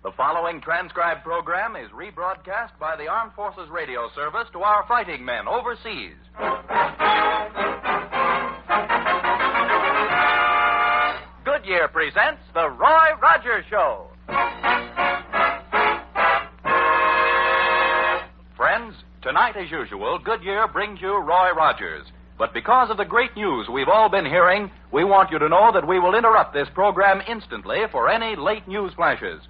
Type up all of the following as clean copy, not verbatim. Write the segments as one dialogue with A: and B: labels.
A: The following transcribed program is rebroadcast by the Armed Forces Radio Service to our fighting men overseas. Goodyear presents The Roy Rogers Show. Friends, tonight, as usual, Goodyear brings you Roy Rogers. But because of the great news we've all been hearing, we want you to know that we will interrupt this program instantly for any late news flashes.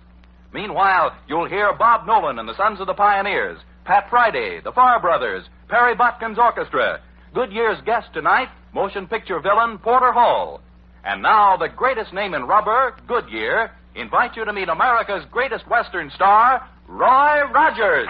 A: Meanwhile, you'll hear Bob Nolan and the Sons of the Pioneers, Pat Friday, the Farr Brothers, Perry Botkin's Orchestra. Goodyear's guest tonight, motion picture villain Porter Hall. And now, the greatest name in rubber, Goodyear, invites you to meet America's greatest Western star, Roy Rogers.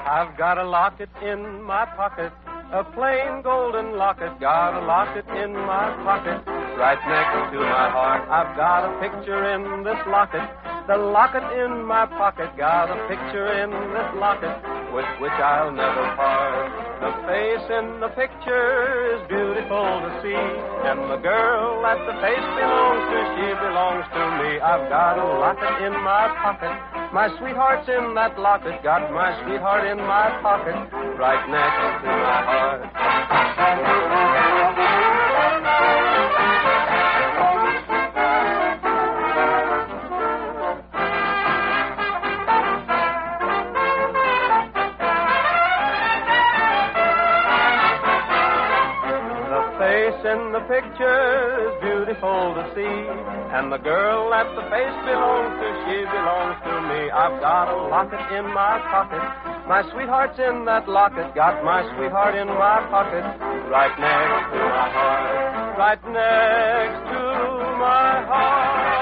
B: I've got a locket in my pocket, a plain golden locket. Got a locket in my pocket, right next to my heart. I've got a picture in this locket, the locket in my pocket. Got a picture in this locket, with which I'll never part. The face in the picture is beautiful to see, and the girl that the face belongs to, she belongs to me. I've got a locket in my pocket, my sweetheart's in that locket. Got my sweetheart in my pocket, right next to my heart. In the picture is beautiful to see, and the girl that the face belongs to, she belongs to me. I've got a locket in my pocket, my sweetheart's in that locket. Got my sweetheart in my pocket, right next to my heart, right next to my heart.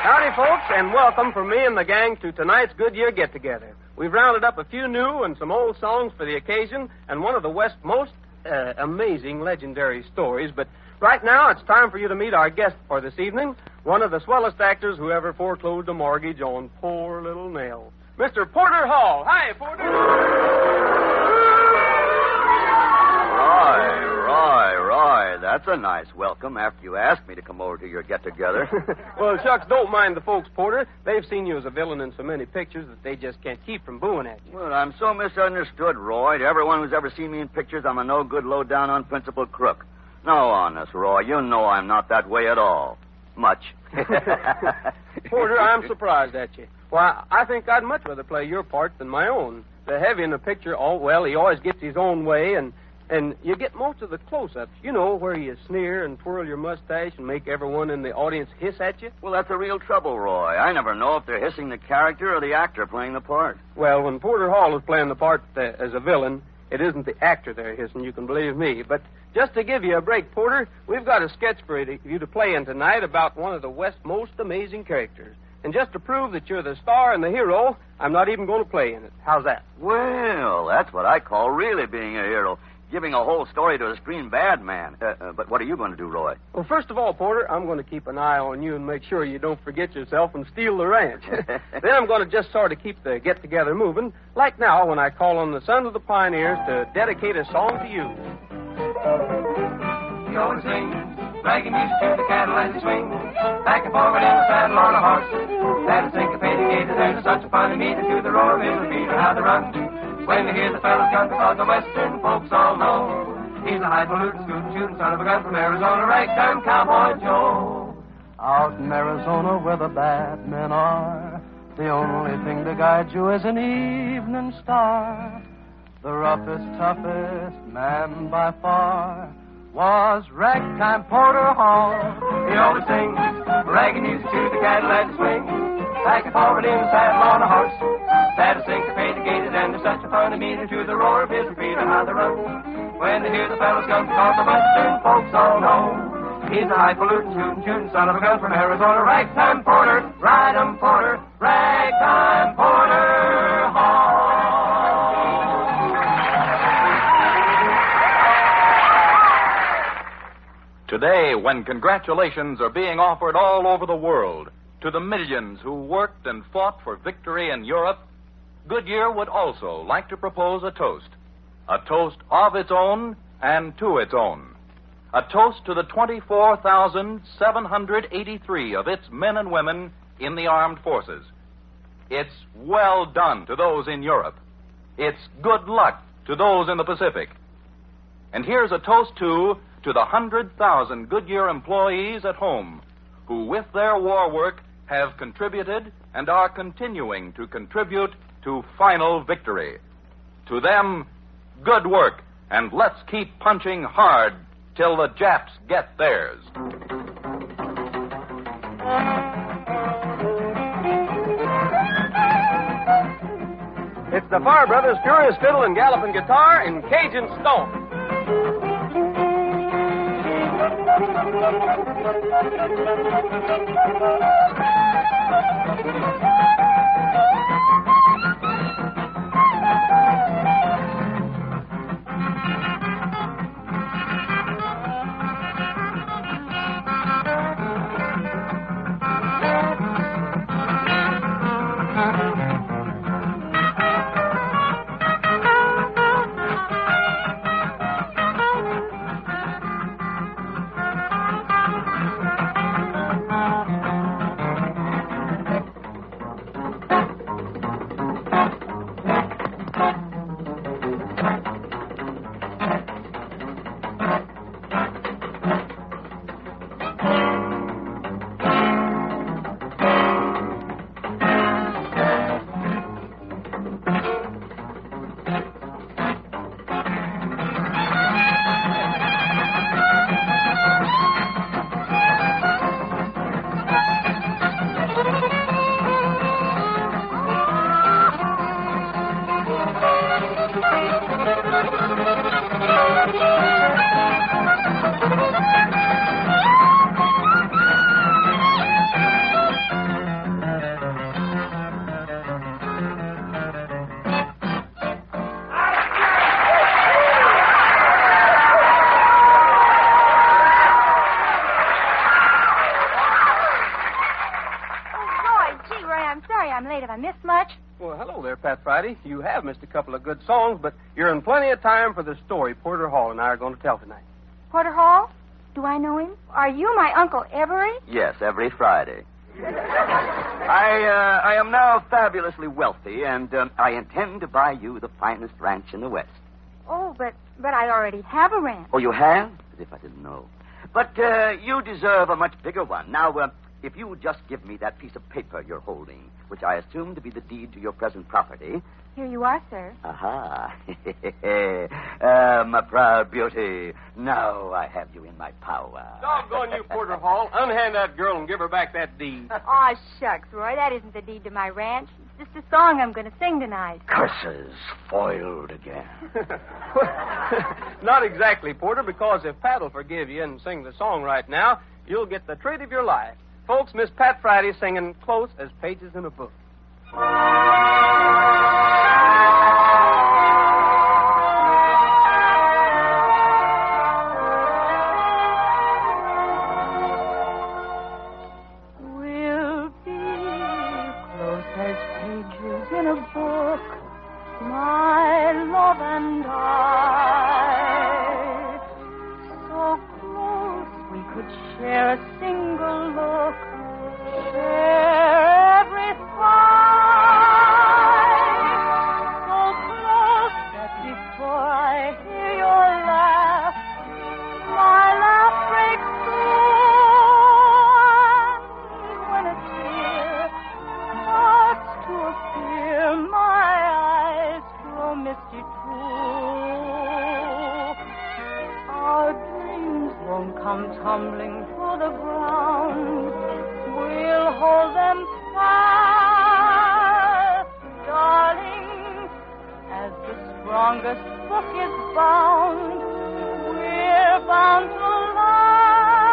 B: Howdy, folks, and welcome from me and the gang to tonight's Goodyear get-together. We've rounded up a few new and some old songs for the occasion, and one of the West's most amazing legendary stories. But right now, it's time for you to meet our guest for this evening, one of the swellest actors who ever foreclosed a mortgage on poor little Nell, Mr. Porter Hall. Hi, Porter.
C: Roy, that's a nice welcome after you asked me to come over to your get-together.
B: Well, shucks, don't mind the folks, Porter. They've seen you as a villain in so many pictures that they just can't keep from booing at you.
C: Well, I'm so misunderstood, Roy. To everyone who's ever seen me in pictures, I'm a no-good, low-down, unprincipled crook. No, honest, Roy, you know I'm not that way at all. Much.
B: Porter, I'm surprised at you. Why, I think I'd much rather play your part than my own. The heavy in the picture, he always gets his own way, and you get most of the close-ups, you know, where you sneer and twirl your mustache and make everyone in the audience hiss at you.
C: Well, that's the real trouble, Roy. I never know if they're hissing the character or the actor playing the part.
B: Well, when Porter Hall is playing the part as a villain, it isn't the actor they're hissing, you can believe me. But just to give you a break, Porter, we've got a sketch for you to play in tonight about one of the West's most amazing characters. And just to prove that you're the star and the hero, I'm not even going to play in it. How's that?
C: Well, that's what I call really being a hero. Giving a whole story to a screen bad man. But what are you going to do, Roy?
B: Well, first of all, Porter, I'm going to keep an eye on you and make sure you don't forget yourself and steal the ranch. Then I'm going to just sort of keep the get-together moving, like now when I call on the Sons of the Pioneers to dedicate a song to you.
D: We always sing, bragging music to the cattle as they swing, back and forward in the saddle on a horse. That is syncopated gait, there's such a funny meter to the roar of his feet, how they run. When they hear the fellas come, because the western folks all know he's a highfalutin, scootin', shooting son of a gun from Arizona, ragtime cowboy Joe.
E: Out in Arizona where the bad men are, the only thing to guide you is an evening star. The roughest, toughest man by far was Ragtime Porter Hall.
D: He always sings, bragging music to the cattle as they swing, back and forward in the saddle on a horse. That is syncopated gaited, and there's such a funny meter to the roar of his feet and how they run. When they hear the fellas come, because the western folks all know he's a highfalutin, shooting son of a gun from Arizona, Ragtime Porter, ride 'em Porter, Ragtime Porter Hall.
A: Today, when congratulations are being offered all over the world, to the millions who worked and fought for victory in Europe, Goodyear would also like to propose a toast of its own and to its own. A toast to the 24,783 of its men and women in the armed forces. It's well done to those in Europe. It's good luck to those in the Pacific. And here's a toast, too, to the 100,000 Goodyear employees at home who, with their war work, have contributed and are continuing to contribute to final victory. To them, good work, and let's keep punching hard till the Japs get theirs.
B: It's the Farr Brothers' Furious Fiddle and Galloping Guitar in Cajun Stone.
F: Have I missed much?
B: Well, hello there, Pat Friday. You have missed a couple of good songs, but you're in plenty of time for the story Porter Hall and I are going to tell tonight.
F: Porter Hall? Do I know him? Are you my Uncle Everett?
C: Yes, every Friday. I am now fabulously wealthy, and I intend to buy you the finest ranch in the West.
F: Oh, but I already have a ranch.
C: Oh, you have? As if I didn't know. But you deserve a much bigger one. Now, if you would just give me that piece of paper you're holding, which I assume to be the deed to your present property.
F: Here you are, sir.
C: Aha. My proud beauty. Now I have you in my power.
B: Doggone you, Porter Hall. Unhand that girl and give her back that deed.
F: Aw, shucks, Roy. That isn't the deed to my ranch. It's just a song I'm going to sing tonight.
C: Curses. Foiled again.
B: Not exactly, Porter, because if Pat will forgive you and sing the song right now, you'll get the treat of your life. Folks, Miss Pat Friday singing Close as Pages in a Book.
F: We'll be close as pages in a book, my love and I. So close we could share a single look, share every sigh. So close that before I hear your laugh, my laugh breaks through. And when a tear starts to appear, my eyes grow misty too. Our dreams won't come tumbling through the ground. We'll hold them fast, darling, as the strongest book is bound. We're bound to last.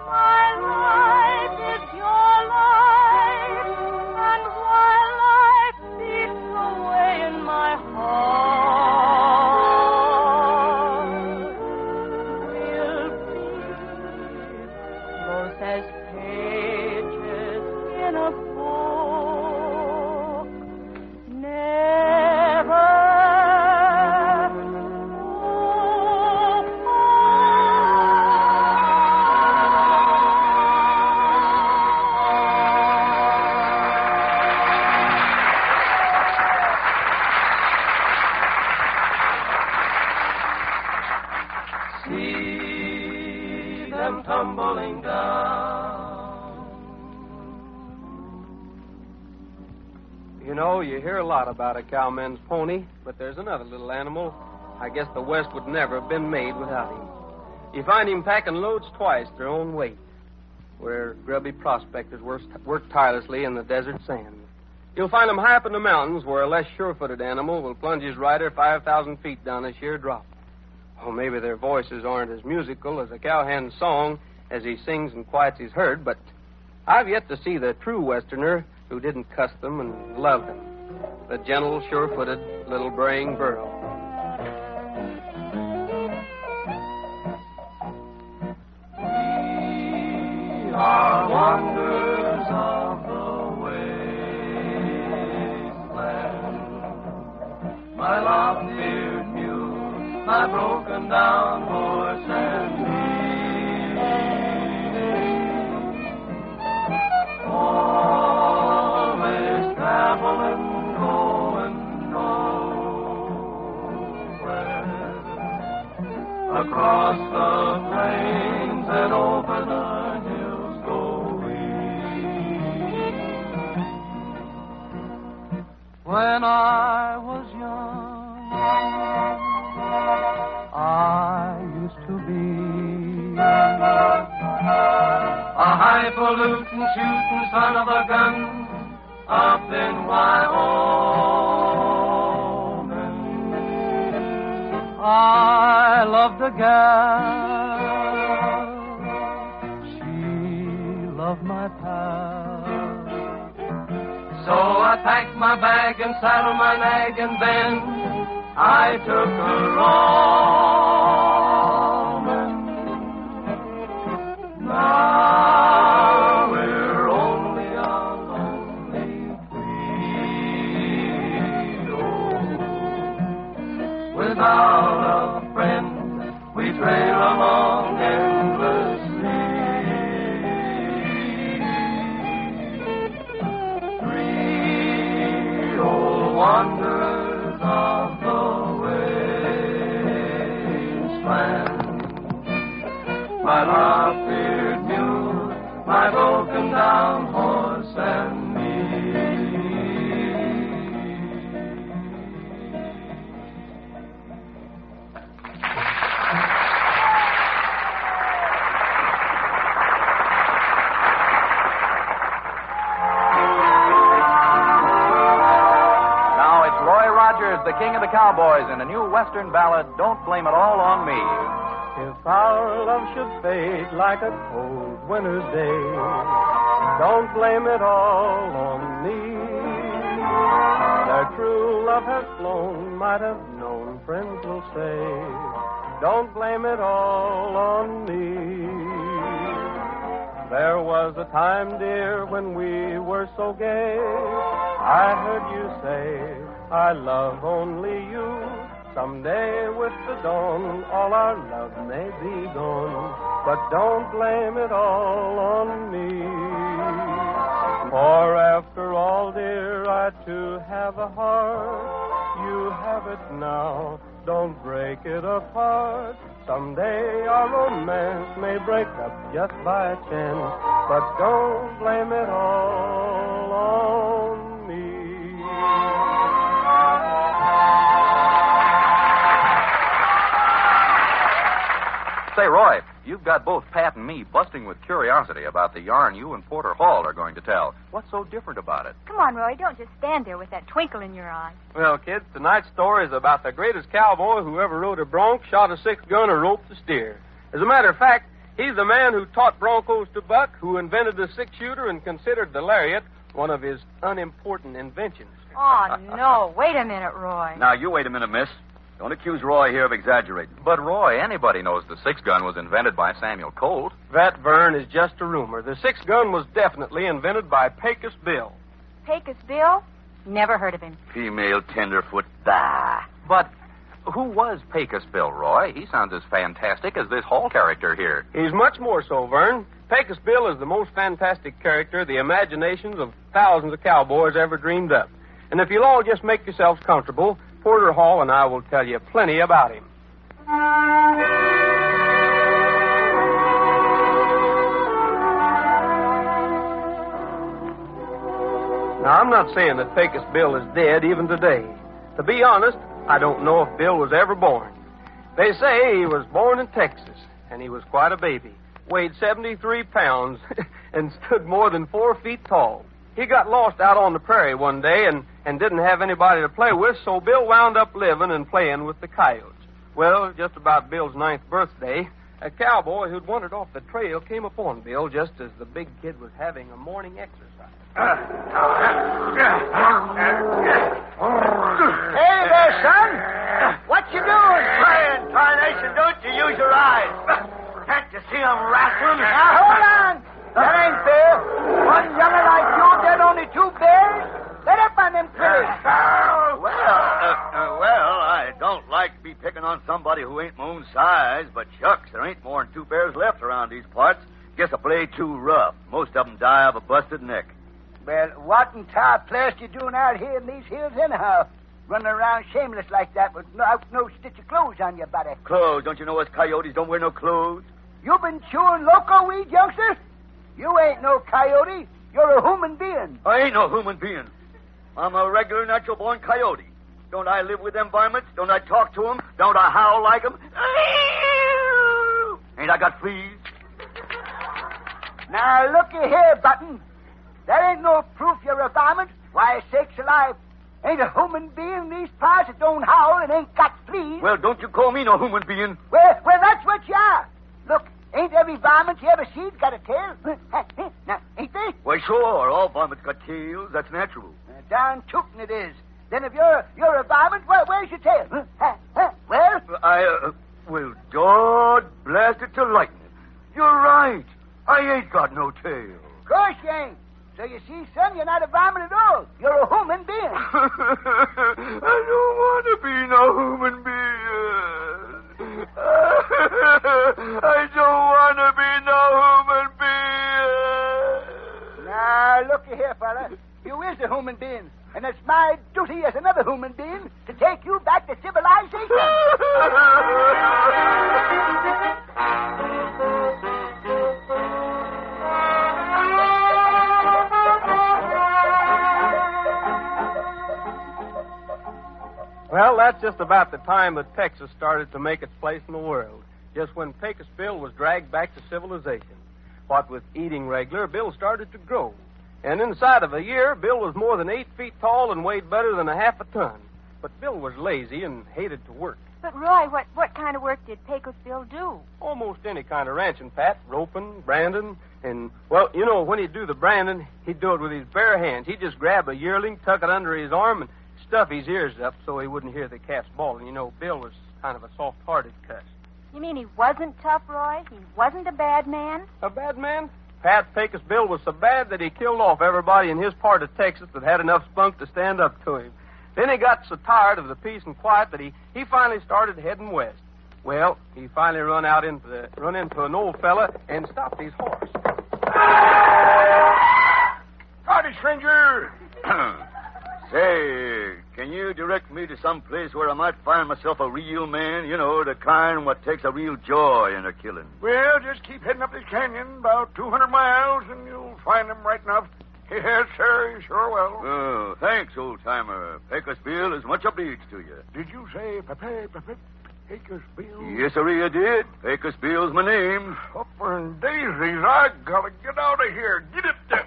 F: My life is your life, and while life beats away in my heart, we'll be a book. Never.
D: See them tumbling down.
B: You know, you hear a lot about a cowman's pony, but there's another little animal. I guess the West would never have been made without him. You find him packing loads twice their own weight, where grubby prospectors work tirelessly in the desert sand. You'll find him high up in the mountains, where a less sure-footed animal will plunge his rider 5,000 feet down a sheer drop. Oh, maybe their voices aren't as musical as a cowhand's song as he sings and quiets his herd, but I've yet to see the true Westerner who didn't cuss them and love them. The gentle, sure-footed, little braying burro.
D: We are wanderers of the wasteland. My lop-eared mule, my broken down horse and me. Always traveling, going nowhere. Across the plains and over the hills go we.
E: When I was young, I used to be
D: a highfalutin shooting son of a gun up in Wyoming.
E: I loved a gal, she loved my pal.
D: So I packed my bag and saddled my nag, and then I took her roaming. Now we're only a lonely trio. Without a friend, we trail along endlessly. Three old wanderers of the wasteland. My lop-eared mule, my broken down horse and me.
A: Now it's Roy Rogers, the king of the cowboys, in a new Western ballad, Don't Blame It All on Me.
B: If our love should fade like a cold winter's day, don't blame it all on me. Their true love has flown, might have known, friends will say. Don't blame it all on me. There was a time, dear, when we were so gay. I heard you say, I love only you. Someday with the dawn, all our love may be gone. But don't blame it all on me. For after all, dear, I too have a heart. You have it now, don't break it apart. Someday our romance may break up just by chance. But don't blame it all on me.
A: Say, Roy, you've got both Pat and me busting with curiosity about the yarn you and Porter Hall are going to tell. What's so different about it?
G: Come on, Roy, don't just stand there with that twinkle in your eye.
B: Well, kids, tonight's story is about the greatest cowboy who ever rode a bronc, shot a 6-gun, or roped a steer. As a matter of fact, he's the man who taught broncos to buck, who invented the 6-shooter, and considered the lariat one of his unimportant inventions.
G: Oh, no. Wait a minute, Roy.
C: Now, you wait a minute, miss. Don't accuse Roy here of exaggerating.
A: But, Roy, anybody knows the six-gun was invented by Samuel Colt.
B: That, Vern, is just a rumor. The six-gun was definitely invented by Pecos Bill.
G: Pecos Bill? Never heard of him.
C: Female tenderfoot. Bah.
A: But who was Pecos Bill, Roy? He sounds as fantastic as this Hall character here.
B: He's much more so, Vern. Pecos Bill is the most fantastic character the imaginations of thousands of cowboys ever dreamed up. And if you'll all just make yourselves comfortable, Porter Hall and I will tell you plenty about him. Now, I'm not saying that Pecos Bill is dead even today. To be honest, I don't know if Bill was ever born. They say he was born in Texas, and he was quite a baby. Weighed 73 pounds and stood more than 4 feet tall. He got lost out on the prairie one day and didn't have anybody to play with, so Bill wound up living and playing with the coyotes. Well, just about Bill's 9th birthday, a cowboy who'd wandered off the trail came upon Bill just as the big kid was having a morning exercise.
H: Hey there, son. What you doing? Playing, tarnation. Don't you use your eyes. Can't you see I'm rattling? Now, hold on. That ain't fair. One younger like you, dead only 2 bears. Let up on them critters.
C: Well, I don't like to be picking on somebody who ain't my own size, but shucks, there ain't more than 2 bears left around these parts. Guess I played too rough. Most of them die of a busted neck.
H: Well, what in tar place you doing out here in these hills anyhow? Running around shameless like that with no stitch of clothes on your body.
C: Clothes? Don't you know us coyotes don't wear no clothes?
H: You been chewing loco weed, youngster? You ain't no coyote. You're a human being.
C: I ain't no human being. I'm a regular natural-born coyote. Don't I live with them varmints? Don't I talk to them? Don't I howl like them? Ain't I got fleas?
H: Now, looky here, Button. That ain't no proof you're a varmint. Why, sakes alive, ain't a human being in these parts that don't howl and ain't got fleas.
C: Well, don't you call me no human being.
H: Well, that's what you are. Look, ain't every varmint you ever seen got a tail? Now, ain't they?
C: Why, sure, all varmints got tails. That's natural.
H: Darn tootin' it is. Then if you're a varmint, where's your tail? Well?
C: Well, God blast it to lightning. You're right. I ain't got no tail.
H: Of course you ain't. So you see, son, you're not a varmint at all. You're a human being.
C: I don't want to be no human being. I don't want to be no human being.
H: Now, looky here, fella. You is a human being. And it's my duty as another human being to take you back to civilization.
B: Well, that's just about the time that Texas started to make its place in the world, just when Pecos Bill was dragged back to civilization. What with eating regular, Bill started to grow. And inside of a year, Bill was more than 8 feet tall and weighed better than a half a ton. But Bill was lazy and hated to work.
G: But, Roy, what kind of work did Pecos Bill do?
B: Almost any kind of ranching, Pat. Roping, branding, and, well, you know, when he'd do the branding, he'd do it with his bare hands. He'd just grab a yearling, tuck it under his arm, and stuff his ears up so he wouldn't hear the calves bawling. You know, Bill was kind of a soft-hearted cuss.
G: You mean he wasn't tough, Roy? He wasn't a bad man?
B: A bad man? Pat, Pecos Bill was so bad that he killed off everybody in his part of Texas that had enough spunk to stand up to him. Then he got so tired of the peace and quiet that he finally started heading west. Well, he finally run into an old fella and stopped his horse.
H: Howdy, stranger.
C: Say, can you direct me to some place where I might find myself a real man? You know, the kind what takes a real joy in a killing.
H: Well, just keep heading up this canyon about 200 miles, and you'll find them right enough. Yes, sir, you sure will.
C: Oh, thanks, old-timer. Pecos Bill is much obliged to you.
H: Did you say Pecos Bill?
C: Yes, sir, you did. Pecos Bill's my name.
H: Upper and daisies, I gotta get out of here. Get it there.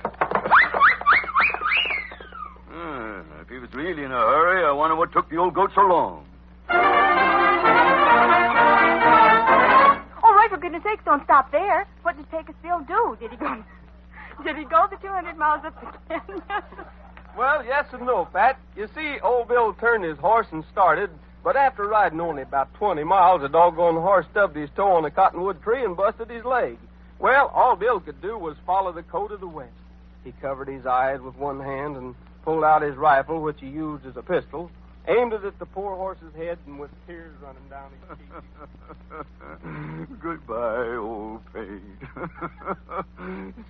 C: If he was really in a hurry, I wonder what took the old goat so long.
G: Oh, Roy, for goodness sakes, don't stop there. What did Pecos Bill do? Did he go the 200 miles up the canyon?
B: Well, yes and no, Pat. You see, old Bill turned his horse and started, But after riding only about 20 miles, the doggone horse stubbed his toe on a cottonwood tree and busted his leg. Well, all Bill could do was follow the coat of the wind. He covered his eyes with one hand and pulled out his rifle, which he used as a pistol, aimed it at the poor horse's head, and with tears running down his cheeks.
C: Goodbye, old paint.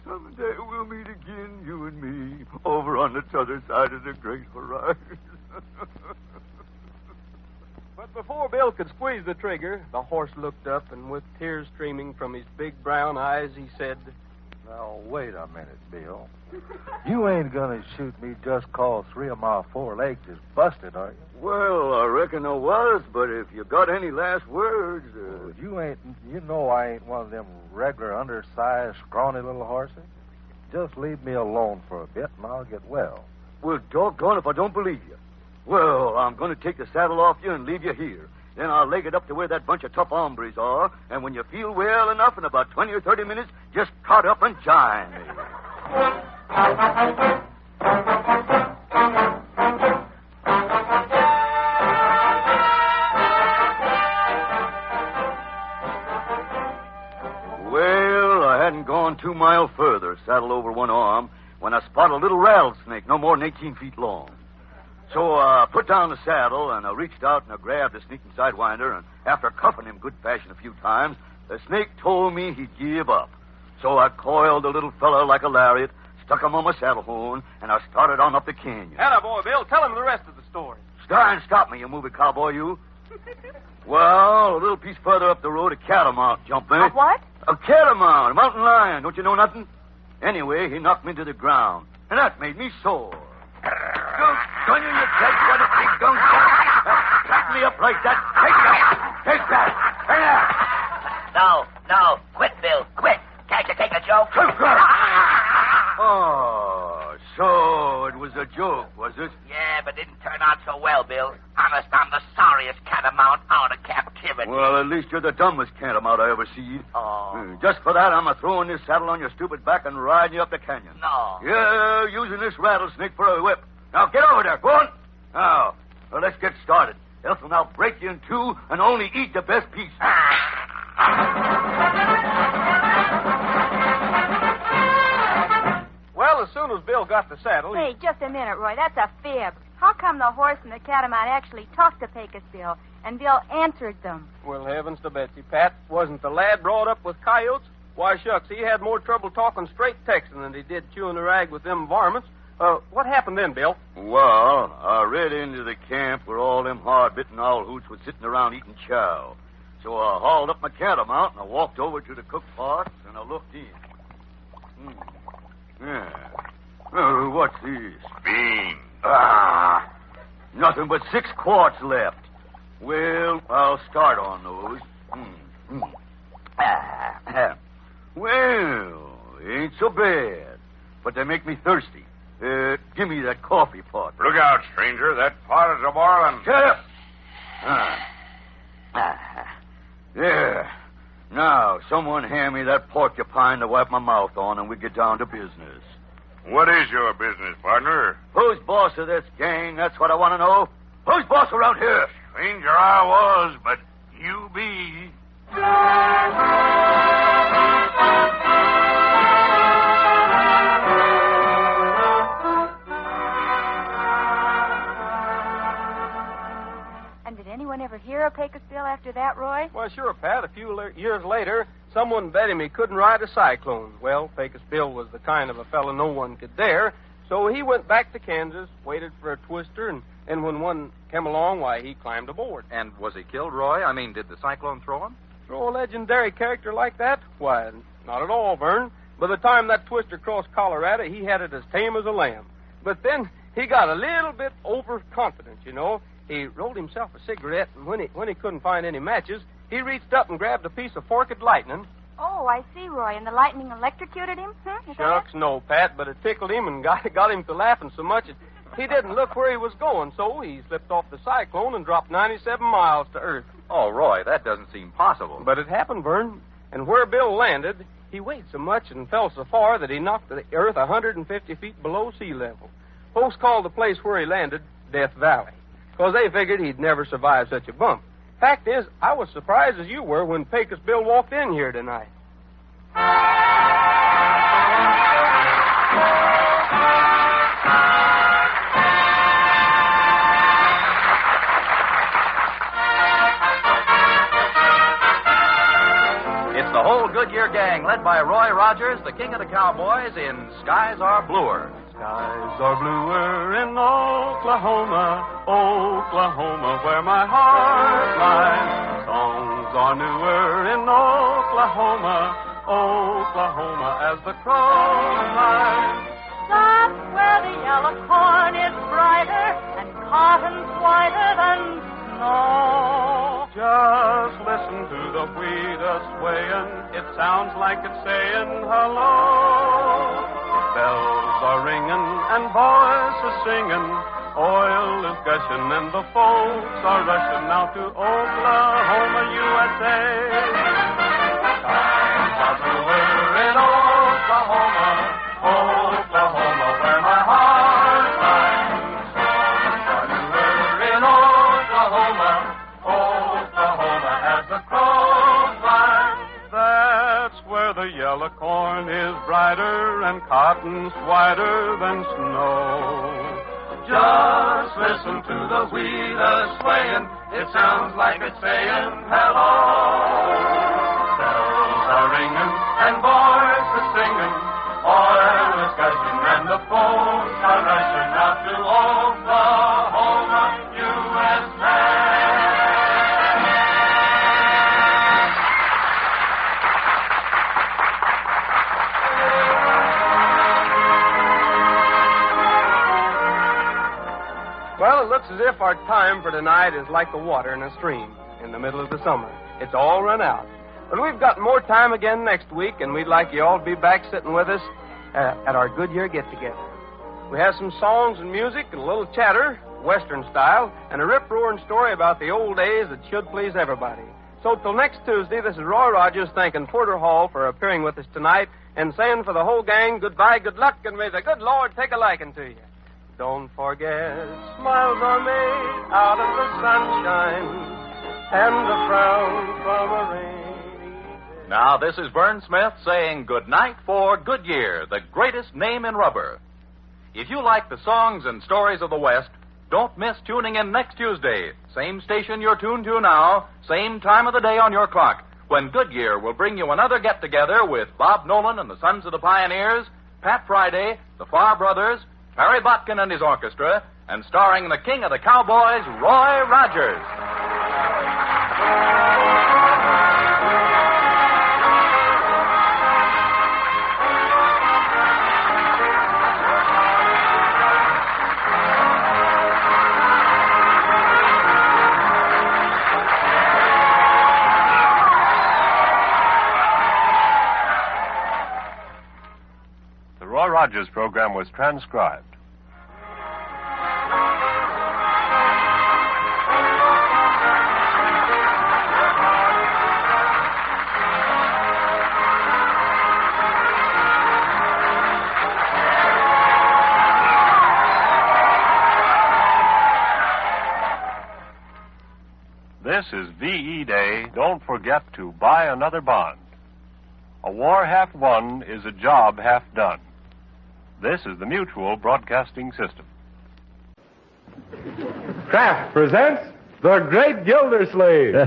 C: Someday we'll meet again, you and me, over on the other side of the great horizon.
B: But before Bill could squeeze the trigger, the horse looked up, and with tears streaming from his big brown eyes, he said,
I: Now, wait a minute, Bill. You ain't gonna shoot me just 'cause 3 of my 4 legs is busted, are you?
C: Well, I reckon I was, but if you got any last words...
I: You know I ain't one of them regular undersized, scrawny little horses. Just leave me alone for a bit, and I'll get well.
C: Well, doggone if I don't believe you. Well, I'm going to take the saddle off you and leave you here. Then I'll leg it up to where that bunch of tough hombres are, and when you feel well enough in about 20 or 30 minutes, just trot up and join me. Well, I hadn't gone 2 miles further, saddle over one arm, when I spot a little rattlesnake no more than 18 feet long. So I put down the saddle, and I reached out and I grabbed the sneaking sidewinder, and after cuffing him good fashion a few times, the snake told me he'd give up. So I coiled the little fella like a lariat, stuck him on my saddle horn, and I started on up the canyon.
B: Atta boy, Bill. Tell him the rest of the story.
C: Stop me, you movie cowboy, you. Well, a little piece further up the road, a catamount jumped me.
G: A what?
C: A catamount, a mountain lion. Don't you know nothing? Anyway, he knocked me to the ground, and that made me sore. Don't you dead blooded big gunk Cut me up like that. Take that. Hey there.
H: No. Quit, Bill. Quit. Can't you take a joke?
C: Oh, so it was a joke, was it?
H: Yeah, but didn't turn out so well, Bill. Honest, I'm the sorriest catamount out of captivity.
C: Well, at least you're the dumbest catamount I ever seen.
H: Oh.
C: Just for that, I'm throwing this saddle on your stupid back and riding you up the canyon.
H: No.
C: Yeah, using this rattlesnake for a whip. Now, get over there. Go on. Now, let's get started. Else I'll break you in two and only eat the best piece.
B: Well, as soon as Bill got the saddle...
G: Hey, just a minute, Roy. That's a fib. How come the horse and the catamount actually talked to Pecos Bill, and Bill answered them?
B: Well, heavens to Betsy, Pat. Wasn't the lad brought up with coyotes? Why, shucks, he had more trouble talking straight Texan than he did chewing the rag with them varmints. What happened then, Bill?
C: Well, I rid into the camp where all them hard-bitten owl hoots was sitting around eating chow. So I hauled up my catamount and I walked over to the cook pots and I looked in. Yeah. What's this?
J: Beans.
C: Nothing but 6 quarts left. Well, I'll start on those. Well, ain't so bad, but they make me thirsty. Give me that coffee pot.
J: Look out, stranger. That pot is a-boiling.
C: Shut up. There. Now, someone hand me that porcupine to wipe my mouth on, and we get down to business.
J: What is your business, partner?
C: Who's boss of this gang? That's what I want to know. Who's boss around here?
J: Stranger I was, but you be.
G: And did anyone ever hear of Pecos Bill after that, Roy?
B: Well, sure, Pat. A few years later, someone bet him he couldn't ride a cyclone. Well, Pecos Bill was the kind of a fellow no one could dare, so he went back to Kansas, waited for a twister, and when one came along, why, he climbed aboard.
A: And was he killed, Roy? I mean, did the cyclone throw him?
B: Throw a legendary character like that? Why, not at all, Vern. By the time that twister crossed Colorado, he had it as tame as a lamb. But then he got a little bit overconfident, you know. He rolled himself a cigarette, and when he couldn't find any matches, he reached up and grabbed a piece of forked lightning.
G: Oh, I see, Roy. And the lightning electrocuted him? Is that
B: Shucks, no, Pat, but it tickled him and got him to laughing so much that he didn't look where he was going, so he slipped off the cyclone and dropped 97 miles to Earth.
A: Oh, Roy, that doesn't seem possible.
B: But it happened, Vern. And where Bill landed, he weighed so much and fell so far that he knocked the Earth 150 feet below sea level. Folks called the place where he landed Death Valley. because they figured he'd never survive such a bump. Fact is, I was surprised as you were when Pecos Bill walked in here tonight.
A: It's the whole Goodyear gang, led by Roy Rogers, the king of the cowboys, in Skies Are Bluer.
B: Skies are bluer in Oklahoma, Oklahoma, where my heart lies. Songs are newer in Oklahoma, Oklahoma, as the crow flies.
F: That's where the yellow corn is brighter and cotton's whiter than snow.
B: Just listen to the wheat a-swaying. It sounds like it's saying hello. Bells are ringing and boys are singing. Oil is gushing and the folks are rushing out to Oklahoma, USA. Skies are bluer in Oklahoma, Oklahoma, where my heart lies. Songs are newer in Oklahoma, Oklahoma, as the crow flies. That's where the yellow corn is brighter and cotton's whiter than snow. Just listen to the wheat a-swaying. It sounds like it's saying hello. Bells are ringing and boys are singing. Oil is gushing and the folks are rushing out to Oklahoma, USA. Well, it looks as if our time for tonight is like the water in a stream in the middle of the summer. It's all run out. But we've got more time again next week, and we'd like you all to be back sitting with us at our Goodyear get-together. We have some songs and music and a little chatter, Western style, and a rip-roaring story about the old days that should please everybody. So till next Tuesday, this is Roy Rogers thanking Porter Hall for appearing with us tonight and saying for the whole gang, goodbye, good luck, and may the good Lord take a liking to you. Don't forget, smiles are made out of the sunshine and the frown from a rainy day.
A: Now, this is Vern Smith saying good night for Goodyear, the greatest name in rubber. If you like the songs and stories of the West, don't miss tuning in next Tuesday. Same station you're tuned to now, same time of the day on your clock, when Goodyear will bring you another get-together with Bob Nolan and the Sons of the Pioneers, Pat Friday, the Farr Brothers, Harry Botkin and his orchestra, and starring the king of the cowboys, Roy Rogers.
K: The Roy Rogers program was transcribed. This is VE Day. Don't forget to buy another bond. A war half won is a job half done. This is the Mutual Broadcasting System.
L: Kraft presents The Great Gildersleeve. The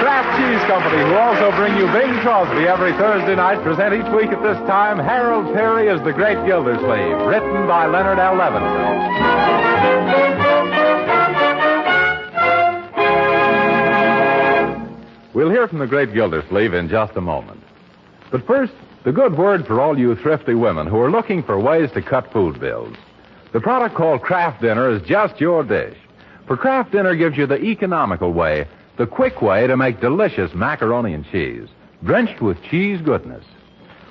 L: Kraft Cheese Company, who also bring you Bing Crosby every Thursday night, present each week at this time Harold Peary as The Great Gildersleeve, written by Leonard L. Levinson. We'll hear from the Great Gildersleeve in just a moment. But first, the good word for all you thrifty women who are looking for ways to cut food bills. The product called Kraft Dinner is just your dish. For Kraft Dinner gives you the economical way, the quick way to make delicious macaroni and cheese, drenched with cheese goodness.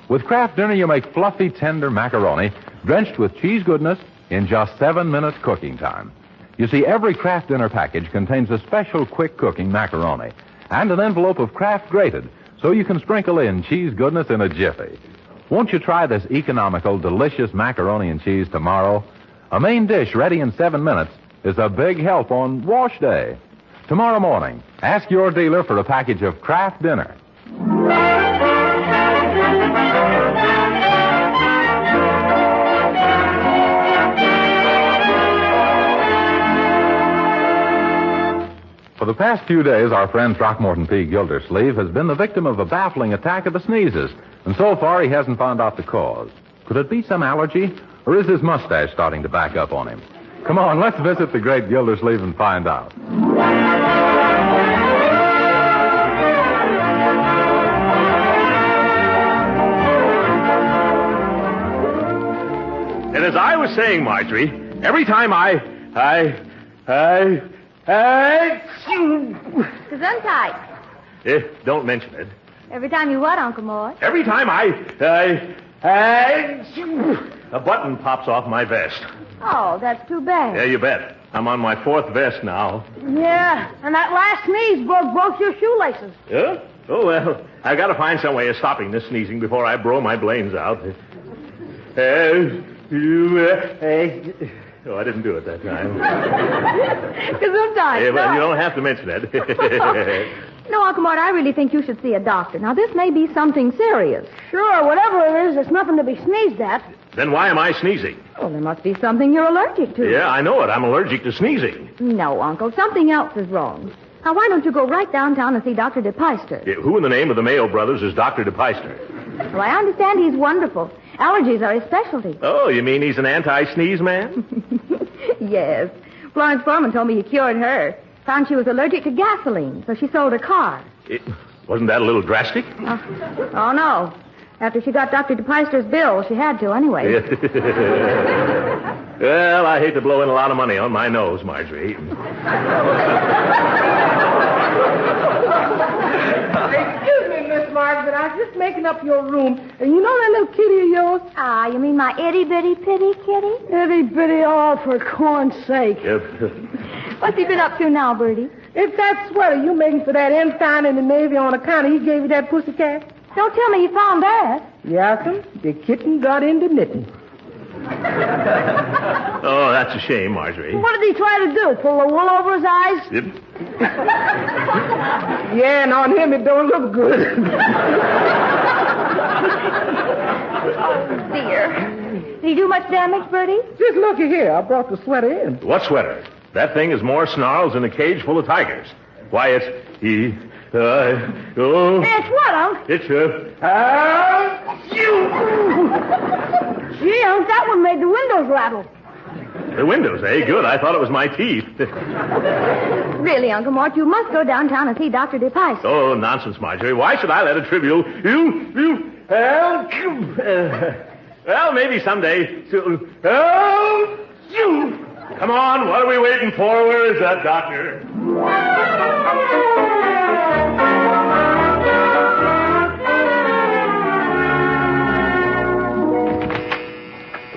L: With Kraft Dinner, you make fluffy, tender macaroni, drenched with cheese goodness in just 7 minutes cooking time. You see, every Kraft Dinner package contains a special quick cooking macaroni, and an envelope of Kraft grated, so you can sprinkle in cheese goodness in a jiffy. Won't you try this economical, delicious macaroni and cheese tomorrow? A main dish ready in 7 minutes is a big help on wash day. Tomorrow morning, ask your dealer for a package of Kraft Dinner. For the past few days, our friend Throckmorton P. Gildersleeve has been the victim of a baffling attack of the sneezes, and so far he hasn't found out the cause. Could it be some allergy, or is his mustache starting to back up on him? Come on, let's visit the great Gildersleeve and find out.
M: And as I was saying, Marjorie, every time
G: Gesundheit.
M: Don't mention it.
G: Every time you what, Uncle Mort?
M: Every time a button pops off my vest.
G: Oh, that's too bad.
M: Yeah, you bet. I'm on my 4th vest now.
F: Yeah, and that last sneeze broke your shoelaces.
M: Yeah? Oh, well, I got to find some way of stopping this sneezing before I blow my brains out. Oh, I didn't do it that time.
G: Gesundheit.
M: Yeah, but
G: no.
M: you don't have to mention it.
G: No, Uncle Mort, I really think you should see a doctor. Now, this may be something serious.
F: Sure, whatever it is, it's nothing to be sneezed at.
M: Then why am I sneezing?
G: Oh, there must be something you're allergic to.
M: Yeah, I know it. I'm allergic to sneezing.
G: No, Uncle, something else is wrong. Now, why don't you go right downtown and see Dr. DePeister?
M: Yeah, who in the name of the Mayo brothers is Dr. DePeister?
G: Well, I understand he's wonderful. Allergies are his specialty.
M: Oh, you mean he's an anti-sneeze man?
G: Yes. Florence Foreman told me he cured her. Found she was allergic to gasoline, so she sold her car.
M: Wasn't that a little drastic?
G: Oh, no. After she got Dr. DePeister's bill, she had to anyway.
M: Well, I hate to blow in a lot of money on my nose, Marjorie.
F: Excuse me, Miss Margaret. I was just making up your room. And you know that little kitty of yours?
G: Ah, you mean my itty-bitty-pitty kitty?
F: Itty-bitty, oh, for corn's sake.
G: What's he been up to now, Bertie?
F: It's that sweater you making for that ensign in the Navy on account of he gave you that pussycat.
G: Don't tell me you found that.
F: Yes'm. The kitten got into knitting.
M: Oh, that's a shame, Marjorie.
F: What did he try to do? Pull the wool over his eyes?
M: Yep.
F: Yeah, and on him it don't look good.
G: Oh, dear. Did he do much damage, Bertie?
F: Just looky here. I brought the sweater in.
M: What sweater? That thing is more snarls than a cage full of tigers. Why, it's...
F: It's what, Unc?
M: It's
F: Gee, Unc, that one made the windows rattle.
M: The windows, eh? Good. I thought it was my teeth.
G: Really, Uncle Mort, you must go downtown and see Dr. DePeister.
M: Oh, nonsense, Marjorie. Why should I let a trivial... Well, maybe someday. Come on, what are we waiting for? Where is that doctor?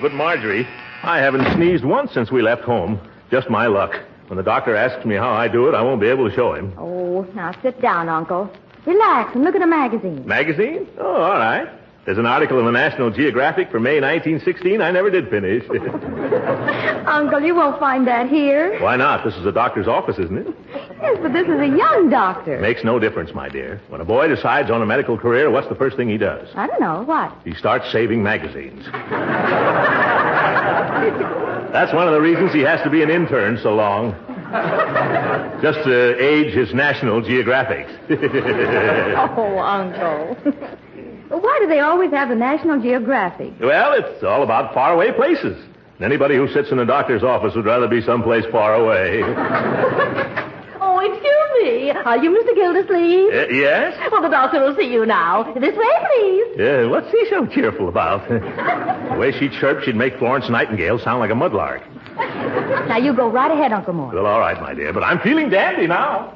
M: But, Marjorie, I haven't sneezed once since we left home. Just my luck. When the doctor asks me how I do it, I won't be able to show him.
G: Oh, now sit down, Uncle. Relax and look at a magazine.
M: Magazine? Oh, all right. There's an article in the National Geographic for May 1916 I never did finish.
G: Uncle, you won't find that here.
M: Why not? This is a doctor's office, isn't it?
G: Yes, but this is a young doctor.
M: Makes no difference, my dear. When a boy decides on a medical career, what's the first thing he does?
G: I don't know. What?
M: He starts saving magazines. That's one of the reasons he has to be an intern so long. Just to age his National Geographics.
G: Oh, Uncle. Why do they always have the National Geographic?
M: Well, it's all about faraway places. Anybody who sits in a doctor's office would rather be someplace far away.
F: Oh, excuse me. Are you Mr. Gildersleeve?
M: Yes?
F: Well, the doctor will see you now. This way, please.
M: What's he so cheerful about? The way she chirped, she'd make Florence Nightingale sound like a mudlark.
G: Now, you go right ahead, Uncle Mort.
M: Well, all right, my dear, but I'm feeling dandy now.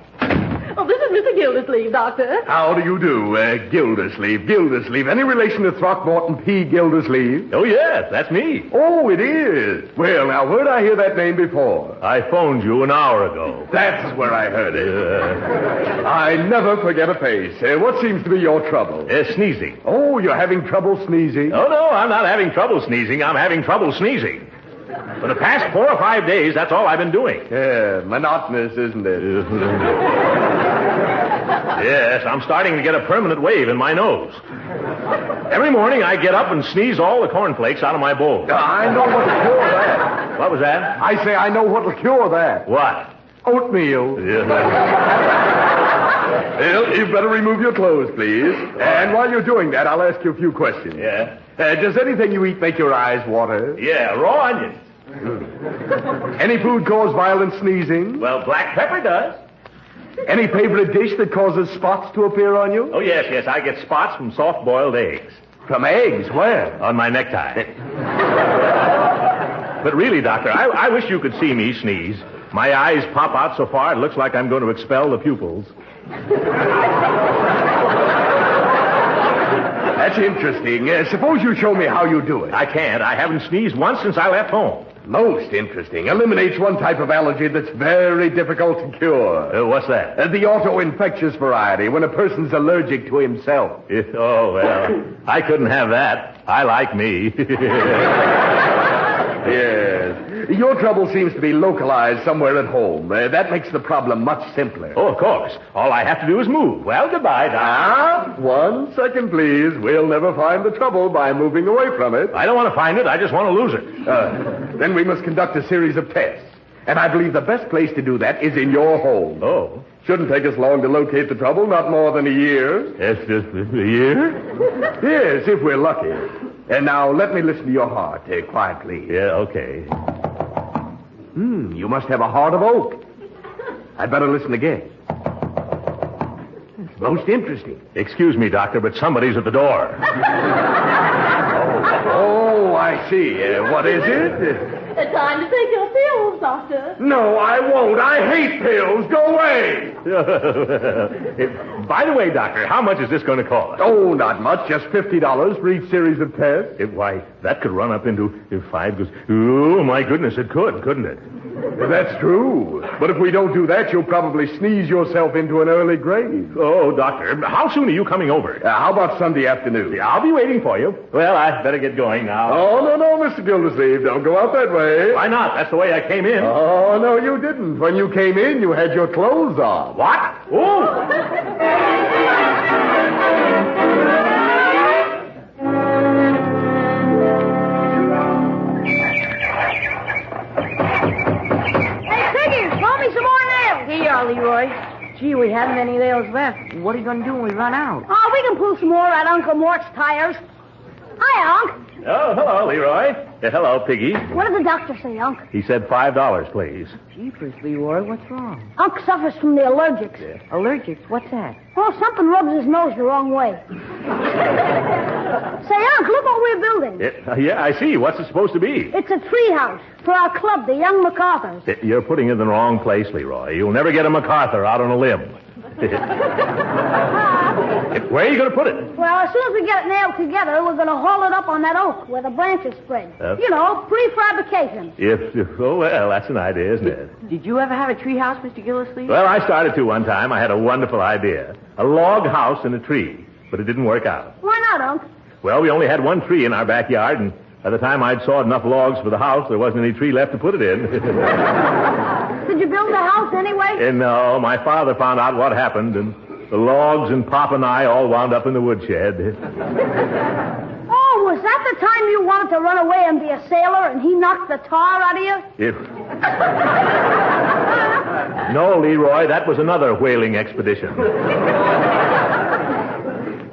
F: Oh, this is Mr. Gildersleeve, Doctor.
N: How do you do, Gildersleeve? Gildersleeve. Any relation to Throckmorton P. Gildersleeve?
M: Oh, yes, that's me.
N: Oh, it is. Well, now, where'd I hear that name before?
M: I phoned you an hour ago.
N: That's where I heard it. I never forget a face. What seems to be your trouble?
M: Sneezing.
N: Oh, you're having trouble sneezing?
M: Oh, no, I'm not having trouble sneezing. I'm having trouble sneezing. For the past 4 or 5 days, that's all I've been doing.
N: Yeah, monotonous, isn't it?
M: Yes, I'm starting to get a permanent wave in my nose. Every morning I get up and sneeze all the cornflakes out of my bowl.
N: I know what'll cure that.
M: What was that?
N: I say I know what'll cure that.
M: What?
N: Oatmeal. Well, you'd better remove your clothes, please. And while you're doing that, I'll ask you a few questions.
M: Yeah?
N: Does anything you eat make your eyes water?
M: Yeah, raw onions.
N: Any food cause violent sneezing?
M: Well, black pepper does.
N: Any favorite dish that causes spots to appear on you?
M: Oh, yes, I get spots from soft-boiled eggs.
N: From eggs? Where?
M: On my necktie. But really, Doctor, I wish you could see me sneeze. My eyes pop out so far, it looks like I'm going to expel the pupils.
N: That's interesting. Suppose you show me how you do it.
M: I can't. I haven't sneezed once since I left home.
N: Most interesting. Eliminates one type of allergy that's very difficult to cure.
M: What's that?
N: The auto-infectious variety, when a person's allergic to himself.
M: Oh, well, I couldn't have that. I like me.
N: Yes. Your trouble seems to be localized somewhere at home. That makes the problem much simpler.
M: Oh, of course. All I have to do is move. Well, goodbye, Doc.
N: 1 second, please. We'll never find the trouble by moving away from it.
M: I don't want to find it. I just want to lose it.
N: Then we must conduct a series of tests. And I believe the best place to do that is in your home.
M: Oh.
N: Shouldn't take us long to locate the trouble, not more than a year.
M: Yes, just a year?
N: Yes, if we're lucky. And now, let me listen to your heart, quietly.
M: Yeah, okay.
N: You must have a heart of oak. I'd better listen again. It's most interesting.
M: Excuse me, Doctor, but somebody's at the door.
N: Oh, I see. What is it?
F: It's time to take your pills, Doctor.
N: No, I won't. I hate pills. Go away.
M: By the way, Doctor, how much is this going to cost?
N: Oh, not much. Just $50 for each series of tests.
M: Why, that could run up into 5 goes... Oh, my goodness, it could, couldn't it?
N: That's true. But if we don't do that, you'll probably sneeze yourself into an early grave.
M: Oh, Doctor, how soon are you coming over?
N: How about Sunday afternoon?
M: Yeah, I'll be waiting for you. Well, I'd better get going now.
N: Oh, no, Mr. Gildersleeve. Don't go out that way.
M: Why not? That's the way I came in.
N: Oh, no, you didn't. When you came in, you had your clothes on.
M: What? Oh!
O: Leroy. Gee, we haven't any nails left. What are you going to do when we run out?
F: Oh, we can pull some more at Uncle Mort's tires. Hi, Unc.
M: Oh, hello, Leroy. Hello, Piggy.
F: What did the doctor say, Unc?
M: He said $5, please.
O: Jeepers, Leroy, what's wrong?
F: Unc suffers from the allergics.
O: Yeah. Allergics? What's that?
F: Oh, something rubs his nose the wrong way. Say, Unc, look what we're building.
M: Yeah, I see. What's it supposed to be?
F: It's a tree house for our club, the Young MacArthurs.
M: You're putting it in the wrong place, Leroy. You'll never get a MacArthur out on a limb. Where are you going to put it?
F: Well, as soon as we get it nailed together, we're going to haul it up on that oak where the branches spread. You know, prefabrication.
M: Oh, well, that's an idea, isn't it?
O: Did you ever have a tree house, Mr. Gildersleeve?
M: Well, I started to one time. I had a wonderful idea. A log house in a tree, but it didn't work out.
F: Why not, Unc?
M: Well, we only had one tree in our backyard, and by the time I'd sawed enough logs for the house, there wasn't any tree left to put it in.
F: Did you build the house anyway?
M: No, my father found out what happened, and the logs and Pop and I all wound up in the woodshed.
F: Oh, was that the time you wanted to run away and be a sailor, and he knocked the tar out of you?
M: No, Leroy, that was another whaling expedition.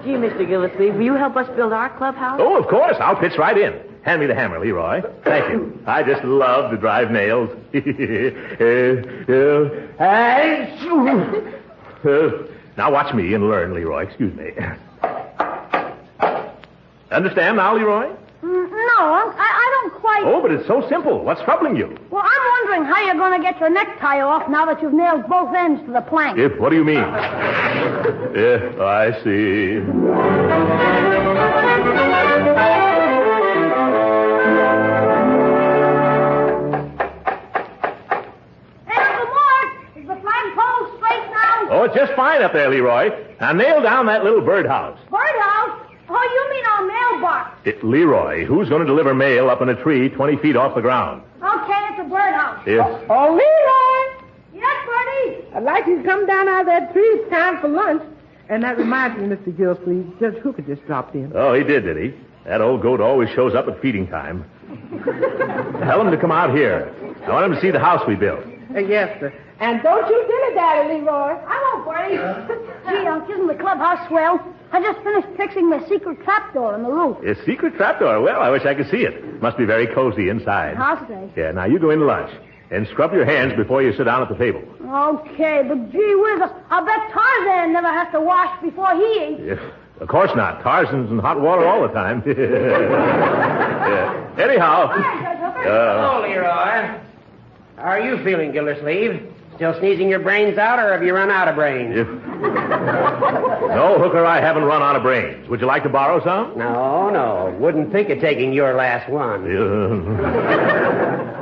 O: Gee, Mr. Gildersleeve, will you help us build our clubhouse?
M: Oh, of course. I'll pitch right in. Hand me the hammer, Leroy. Thank you. I just love to drive nails. Now watch me and learn, Leroy. Excuse me. Understand now, Leroy?
F: No, Unc, I don't quite...
M: Oh, but it's so simple. What's troubling you?
F: Well, I'm wondering wondering how you're going to get your necktie off now that you've nailed both ends to the plank.
M: What do you mean? I see. Oh, it's just fine up there, Leroy. Now nail down that little birdhouse.
F: Birdhouse? Oh, you mean our mailbox?
M: Leroy, who's going to deliver mail up in a tree 20 feet off the ground?
F: Okay, it's a birdhouse.
P: Oh, Leroy!
F: Yes, Bertie?
P: I'd like you to come down out of that tree. It's time for lunch. And that reminds me, Mr. Gildersleeve, Judge Hooker just dropped in.
M: Oh, he did he? That old goat always shows up at feeding time. Tell him to come out here. I want him to see the house we built.
P: Yes, sir. And don't you dilly-dally, Leroy.
F: I won't, Bertie. Gee, isn't the clubhouse swell? I just finished fixing my secret trapdoor on the roof.
M: A secret trapdoor? Well, I wish I could see it. Must be very cozy inside.
F: I'll stay.
M: Yeah, now you go into lunch. And scrub your hands before you sit down at the table.
F: Okay, but gee whiz, I bet Tarzan never has to wash before he eats.
M: Yeah, of course not. Tarzan's in hot water all the time. Yeah. Anyhow.
Q: Hello, Leroy. How are you feeling, Gildersleeve? Still sneezing your brains out, or have you run out of brains?
M: No, Hooker, I haven't run out of brains. Would you like to borrow some?
Q: No. Wouldn't think of taking your last one.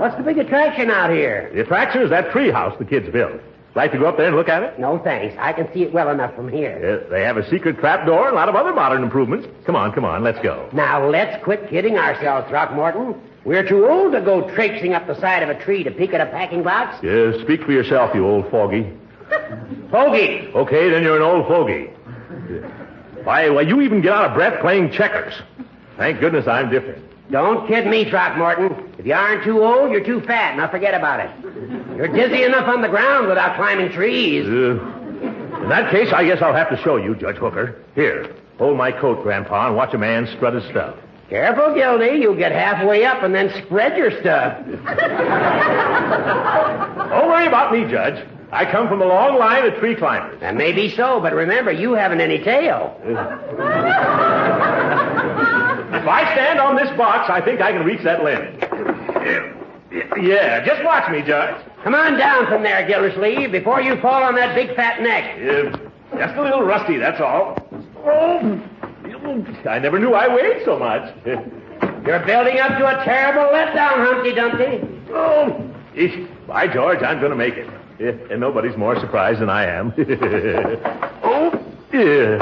Q: What's the big attraction out here?
M: The attraction is that tree house the kids built. Like to go up there and look at it?
Q: No, thanks. I can see it well enough from here.
M: They have a secret trapdoor and a lot of other modern improvements. Come on, let's go.
Q: Now, let's quit kidding ourselves, Throckmorton. We're too old to go traipsing up the side of a tree to peek at a packing box.
M: Yeah, speak for yourself, you old fogey.
Q: Fogey.
M: Okay, then you're an old fogey. Why, you even get out of breath playing checkers. Thank goodness I'm different.
Q: Don't kid me, Throckmorton. If you aren't too old, you're too fat. Now forget about it. You're dizzy enough on the ground without climbing trees.
M: In that case, I guess I'll have to show you, Judge Hooker. Here, hold my coat, Grandpa, and watch a man strut his stuff.
Q: Careful, Gildy. You'll get halfway up and then spread your stuff.
M: Don't worry about me, Judge. I come from a long line of tree climbers.
Q: That may be so, but remember, you haven't any tail.
M: If I stand on this box, I think I can reach that limb. Yeah, just watch me, Judge.
Q: Come on down from there, Gildersleeve, before you fall on that big fat neck.
M: Just a little rusty, that's all. Oh, I never knew I weighed so much.
Q: You're building up to a terrible letdown, Humpty Dumpty.
M: Oh, by George, I'm going to make it. And nobody's more surprised than I am. Oh, yeah.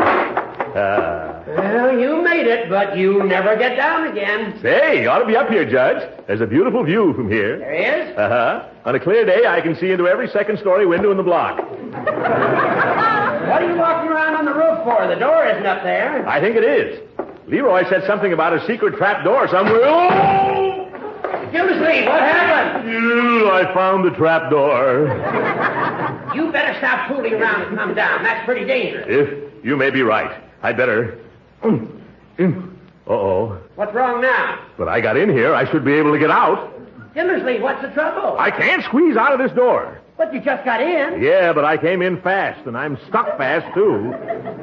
Q: Well, you made it, but you never get down again.
M: Say, you ought to be up here, Judge. There's a beautiful view from here.
Q: There is?
M: Uh-huh. On a clear day, I can see into every second-story window in the block.
Q: What are you walking around on the roof for? The door isn't up there.
M: I think it is. Leroy said something about a secret trap door somewhere. Oh!
Q: Gildersleeve, what happened?
M: I found the trap door.
Q: You better stop fooling around and come down. That's pretty dangerous.
M: You may be right. I'd better... Uh-oh.
Q: What's wrong now?
M: But I got in here. I should be able to get out.
Q: Gildersleeve, what's the trouble?
M: I can't squeeze out of this door.
Q: But you just got in.
M: Yeah, but I came in fast, and I'm stuck fast, too.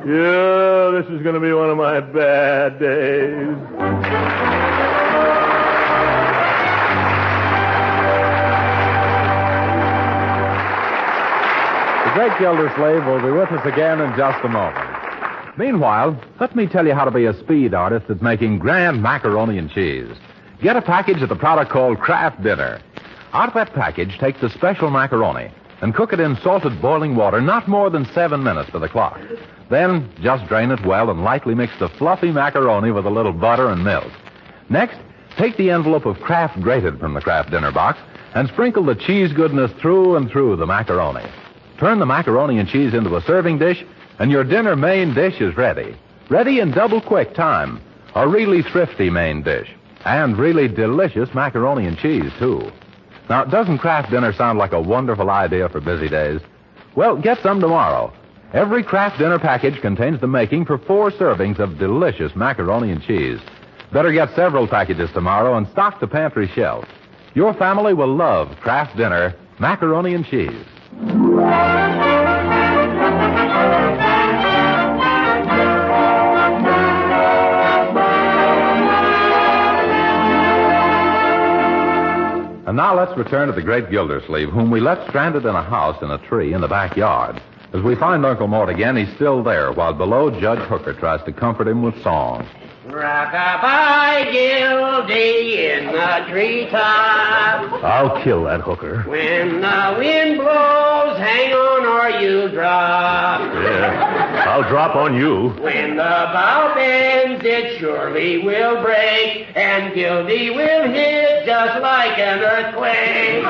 M: Yeah, this is going to be one of my bad days.
L: The great Gildersleeve will be with us again in just a moment. Meanwhile, let me tell you how to be a speed artist at making grand macaroni and cheese. Get a package of the product called Kraft Dinner. Out of that package, take the special macaroni and cook it in salted boiling water not more than 7 minutes by the clock. Then just drain it well and lightly mix the fluffy macaroni with a little butter and milk. Next, take the envelope of Kraft grated from the Kraft Dinner box and sprinkle the cheese goodness through and through the macaroni. Turn the macaroni and cheese into a serving dish, and your dinner main dish is ready. Ready in double quick time. A really thrifty main dish. And really delicious macaroni and cheese, too. Now, doesn't Kraft Dinner sound like a wonderful idea for busy days? Well, get some tomorrow. Every Kraft Dinner package contains the making for 4 servings of delicious macaroni and cheese. Better get several packages tomorrow and stock the pantry shelf. Your family will love Kraft Dinner macaroni and cheese. And now let's return to the great Gildersleeve, whom we left stranded in a house in a tree in the backyard. As we find Uncle Mort again, he's still there, while below Judge Hooker tries to comfort him with song.
Q: Rock-a-bye, Gildy, in the treetop.
M: I'll kill that hooker.
Q: When the wind blows, hang on or you'll drop.
M: Yeah, I'll drop on you.
Q: When the bow bends, it surely will break, and Gildy will hit just like an earthquake.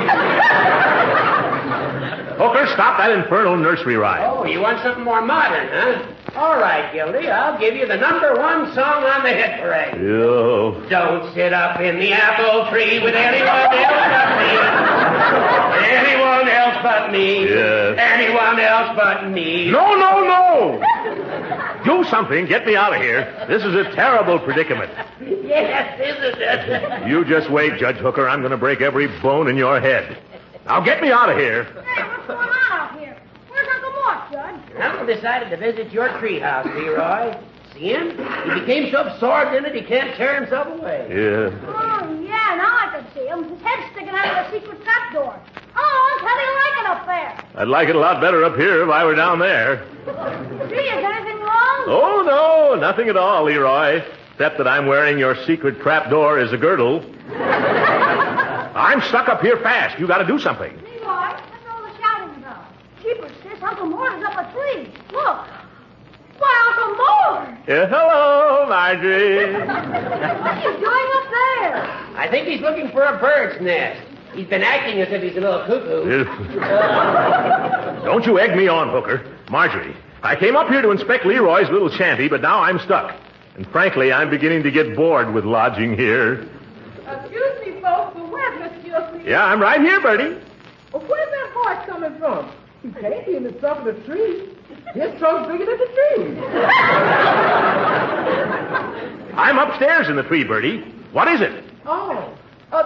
M: Hooker, stop that infernal nursery rhyme.
Q: Oh, you want something more modern, huh? All right, Gildy, I'll give you the #1 song on the hit parade.
M: Yo.
Q: Don't sit up in the apple tree with anyone else but me. Anyone else but me.
M: Yes.
Q: Anyone else but me.
M: No, no, no! Do something. Get me out of here. This is a terrible predicament.
Q: Yes, isn't it?
M: You just wait, Judge Hooker. I'm going to break every bone in your head. Now get me out of here.
F: Hey, what's going on out here? Where's Uncle Mort, Judge?
Q: Uncle decided to visit your treehouse, Leroy. See him? He became so absorbed in it he can't tear himself away.
M: Yeah.
F: Oh, yeah, now I can see him. His head's sticking out of the secret trapdoor. Oh, how do you like it up there?
M: I'd like it a lot better up here if I were down there.
F: Gee, is anything wrong?
M: Oh, no, nothing at all, Leroy. Except that I'm wearing your secret trapdoor as a girdle. I'm stuck up here fast. You got to do something.
F: Leroy, what's all the shouting about? Jeepers, sis, Uncle Mort is up a tree. Look. Why, Uncle Mort!
M: Yeah, hello, Marjorie.
F: What are you doing up there?
Q: I think he's looking for a bird's nest. He's been acting as if he's a little cuckoo.
M: Don't you egg me on, Hooker. Marjorie, I came up here to inspect Leroy's little shanty, but now I'm stuck. And frankly, I'm beginning to get bored with lodging here.
P: Excuse me, folks, but where's Mr. Gildersleeve?
M: Yeah, I'm right here, Bertie.
P: Well, where's that voice coming from? He can't be in the trunk of the tree. His trunk's bigger than the tree.
M: I'm upstairs in the tree, Bertie. What is it?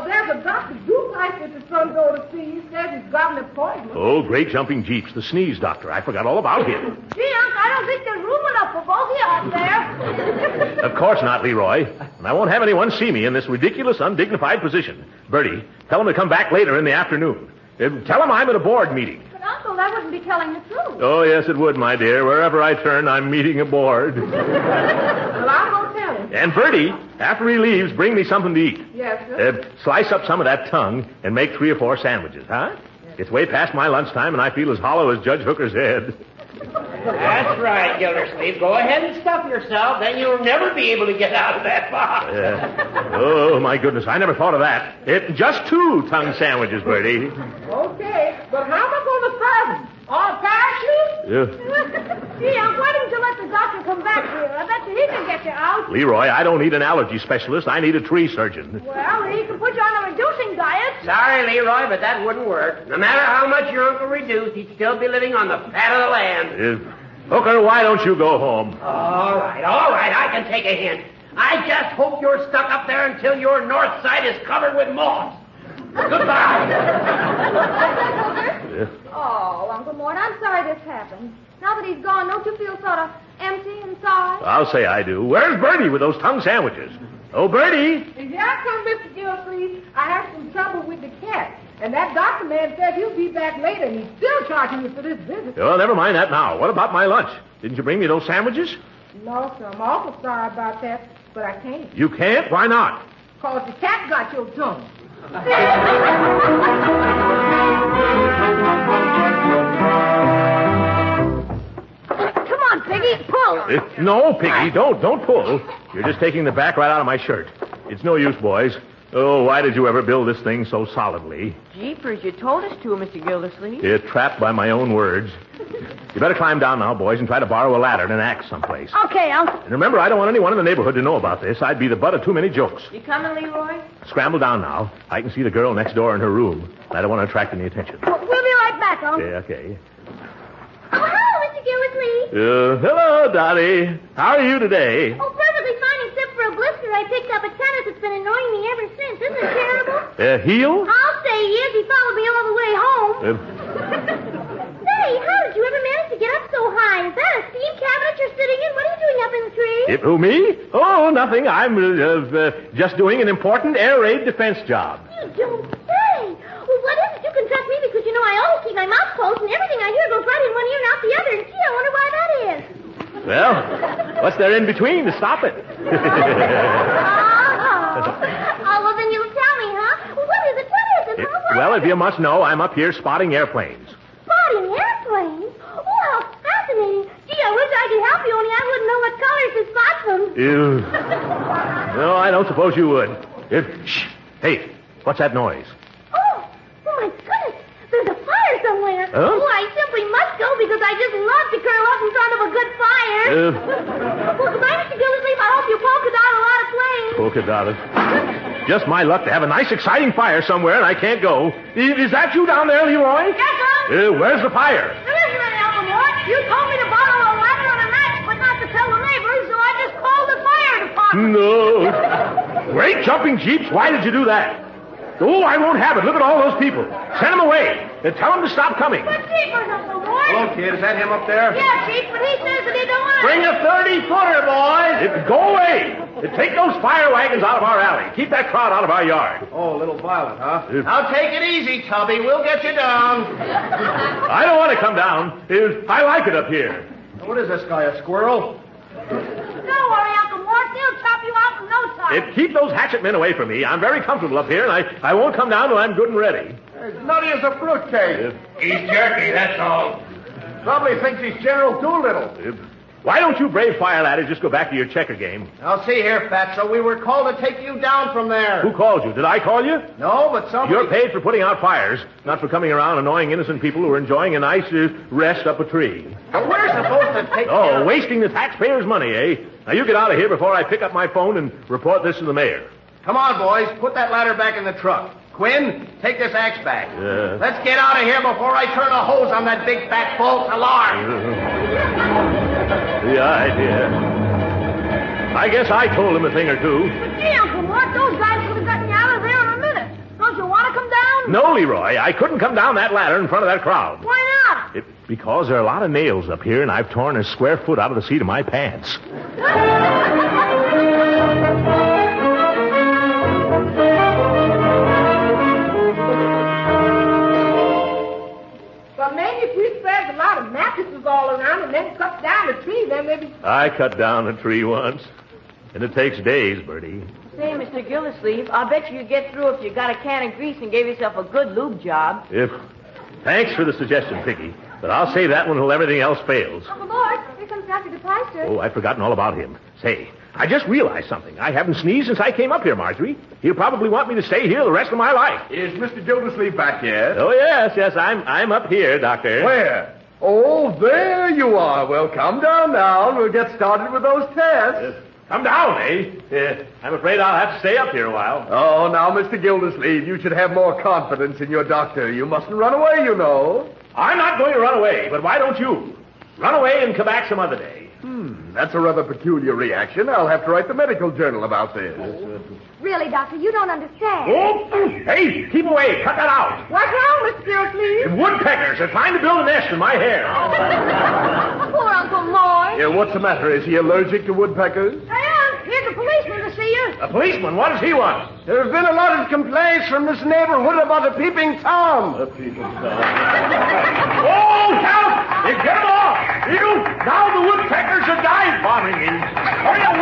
P: There's a Dr. Goodlife at the front door to see you. Says he's got an appointment.
M: Oh, great jumping jeeps. The sneeze doctor. I forgot all about him.
F: Gee, Uncle, I don't think there's room enough for both of you up there.
M: Of course not, Leroy. And I won't have anyone see me in this ridiculous, undignified position. Bertie, tell him to come back later in the afternoon. Tell him I'm at a board meeting.
F: But, Uncle, that wouldn't be telling the truth.
M: Oh, yes, it would, my dear. Wherever I turn, I'm meeting a board.
P: Well, I'm going to tell him.
M: And Bertie, after he leaves, bring me something to eat.
P: Yes, sir.
M: Slice up some of that tongue and make 3 or 4 sandwiches, huh? It's way past my lunchtime, and I feel as hollow as Judge Hooker's head.
Q: That's right, Gildersleeve. Go ahead and stuff yourself. Then you'll never be able to get out of that box.
M: Oh, my goodness. I never thought of that. Just 2 tongue sandwiches, Bertie.
P: Okay, but how am I going to serve him? On parachute?
F: Gee, Uncle, why didn't you let the doctor come back here? I bet you he can get you out.
M: Leroy, I don't need an allergy specialist. I need a tree surgeon.
F: Well, he can put you on a reducing diet.
Q: Sorry, Leroy, but that wouldn't work. No matter how much your uncle reduced, he'd still be living on the fat of the land.
M: Hooker, why don't you go home?
Q: All right, I can take a hint. I just hope you're stuck up there until your north side is covered with moss. Goodbye.
F: Oh, Uncle Mort, I'm sorry this happened. Now that he's gone, don't you feel sort of empty inside?
M: I'll say I do. Where's Bertie with those tongue sandwiches? Oh, Bertie!
P: Here I come, Mr. Gildersleeve. I have some trouble with the cat. And that doctor man said he'll be back later, and he's still charging me for this visit.
M: Well, never mind that now. What about my lunch? Didn't you bring me those sandwiches?
P: No, sir. I'm awful sorry about that, but I can't.
M: You can't? Why not?
P: Because the cat got your tongue.
F: Come on, Piggy, pull.
M: No, Piggy, don't pull. You're just taking the back right out of my shirt. It's no use, boys. Oh, why did you ever build this thing so solidly?
O: Jeepers, you told us to, Mr. Gildersleeve.
M: You're trapped by my own words. You better climb down now, boys, and try to borrow a ladder and an axe someplace.
F: Okay, Uncle.
M: And remember, I don't want anyone in the neighborhood to know about this. I'd be the butt of too many jokes.
O: You coming, Leroy?
M: Scramble down now. I can see the girl next door in her room. I don't want to attract any attention.
F: We'll be right back, Uncle.
M: Yeah, okay.
F: Oh, hello, Mr. Gildersleeve.
M: Hello, Dottie. How are you today?
F: Oh, perfectly fine, except for a blister I picked up at tennis that's been annoying me ever since. Isn't it terrible?
M: Heel?
F: I'll say he is. He followed me all the way home. Say, how did you ever manage to get up so high? Is that a steam cabinet you're sitting in? What are you doing up in the tree?
M: Who, me? Oh, nothing. I'm just doing an important air raid defense job.
F: You don't say. post, and everything I hear goes right in one ear and out the other. And gee, I wonder why that is.
M: Well, what's there in between to stop it?
F: Oh, well, then you'll tell me, huh? Well, what is it?
M: Well, if you must know, I'm up here spotting airplanes.
F: Spotting airplanes? Oh, how fascinating. Gee, I wish I could help you, only I wouldn't know what colors to spot them.
M: Ew. No, I don't suppose you would. Shh. Hey, what's that noise?
F: Oh, my goodness. There's a fire somewhere.
M: Huh?
F: Oh, I simply must go because I just love to curl up in front of a good fire. Well, goodbye, Mr. Gildersleeve. I hope you polka dot a lot of planes.
M: Polka dotted. Just my luck to have a nice, exciting fire somewhere, and I can't go. Is that you down there, Leroy?
F: Yes, sir.
M: Where's the fire?
F: There isn't any, Uncle Mort. You told me to borrow a lighter and a match, but not to tell the neighbors, so I just called the fire department.
M: No. Great jumping jeeps. Why did you do that? Oh, I won't have it. Look at all those people. Send them away. Tell them to stop coming.
F: But Jeepers, Uncle Mort.
N: Hello, kid. Is that him up there?
F: Yeah, Chief, but he says that he don't want
M: Bring a 30-footer, boys. Go away. Take those fire wagons out of our alley. Keep that crowd out of our yard.
N: Oh, a little violent, huh?
Q: Now take it easy, Tubby. We'll get you down.
M: I don't want to come down. I like it up here.
N: What is this guy, a squirrel?
F: Don't worry, Uncle Mort. They'll chop you out in no time.
M: Keep those hatchet men away from me. I'm very comfortable up here, and I won't come down till I'm good and ready.
N: As nutty as a fruitcake.
Q: He's jerky, that's all.
N: Probably thinks he's General Doolittle.
M: Why don't you brave fire ladders just go back to your checker game?
Q: Now, see here, Fatso. We were called to take you down from there.
M: Who called you? Did I call you?
Q: No, but somebody...
M: You're paid for putting out fires, not for coming around annoying innocent people who are enjoying a nice rest up a tree.
Q: But we're supposed to take
M: Oh, wasting the taxpayers' money, eh? Now, you get out of here before I pick up my phone and report this to the mayor.
Q: Come on, boys. Put that ladder back in the truck. Quinn, take this axe back. Let's get out of here before I turn a hose on that big fat false alarm.
M: The idea. I guess I told him a thing or two.
F: But gee, Uncle Mort, those guys could have gotten you out of there in a minute. Don't you want to come down?
M: No, Leroy. I couldn't come down that ladder in front of that crowd.
F: Why not?
M: Because there are a lot of nails up here, and I've torn a square foot out of the seat of my pants.
P: But maybe if we spread a lot of mattresses all around and then cut down a tree, then maybe...
M: I cut down a tree once, and it takes days, Bertie.
O: Say, Mr. Gildersleeve, I'll bet you could get through if you got a can of grease and gave yourself a good lube job.
M: Thanks for the suggestion, Piggy, but I'll save that one until everything else fails.
F: Uncle Mort, here comes Dr. DePeister.
M: Oh, I'd forgotten all about him. Say, I just realized something. I haven't sneezed since I came up here, Marjorie. He'll probably want me to stay here the rest of my life.
N: Is Mr. Gildersleeve back yet?
M: Oh, yes. I'm up here, Doctor.
N: Where? Oh, there you are. Well, come down now, and we'll get started with those tests.
M: Come down, eh? I'm afraid I'll have to stay up here a while.
N: Oh, now, Mr. Gildersleeve, you should have more confidence in your doctor. You mustn't run away, you know.
M: I'm not going to run away, but why don't you? Run away and come back some other day.
N: That's a rather peculiar reaction. I'll have to write the medical journal about this.
F: Really, Doctor, you don't understand.
M: Oh, hey, keep away. Cut that out.
F: What's wrong, Mr. Gildersleeve?
M: Woodpeckers are trying to build a nest in my hair.
F: Poor Uncle Mort.
N: Yeah, what's the matter? Is he allergic to woodpeckers?
F: Here's a policeman to see you.
M: A policeman? What does he want?
Q: There have been a lot of complaints from this neighborhood about a peeping Tom.
M: A peeping Tom. Oh, help! Get him off! Now the woodpeckers are dive bombing me. Hurry up,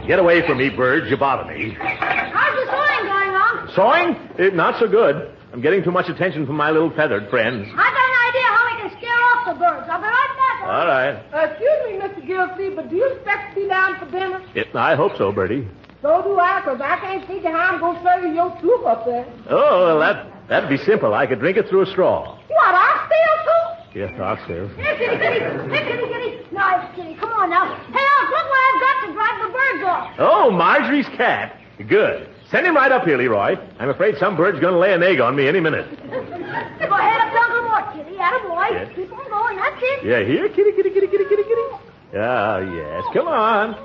M: Get away from me, birds. You bother me.
F: How's the sewing going on?
M: Sewing? Not so good. I'm getting too much attention from my little feathered friends.
F: I've got an idea how we can scare off the birds. I'll be right back.
M: All right.
P: Excuse me, Mr. Gildersleeve, but do you expect to be down for dinner?
M: I hope so, Bertie.
P: So do I, because I can't figure how I'm going to serve you your soup up there.
M: Oh, well, that'd be simple. I could drink it through a straw.
P: What, oxtail soup?
M: Yes, oxtail.
F: Here, kitty. Here, kitty. Nice, kitty. Come on now. Hey, look what I've got to drive the birds off.
M: Oh, Marjorie's cat. Good. Send him right up here, Leroy. I'm afraid some bird's going to lay an egg on me any minute.
F: Go ahead up to Uncle Mort, kitty. Attaboy.
M: Yes.
F: Keep on going. That's it.
M: Yeah, here, kitty. Oh, yes. Come on.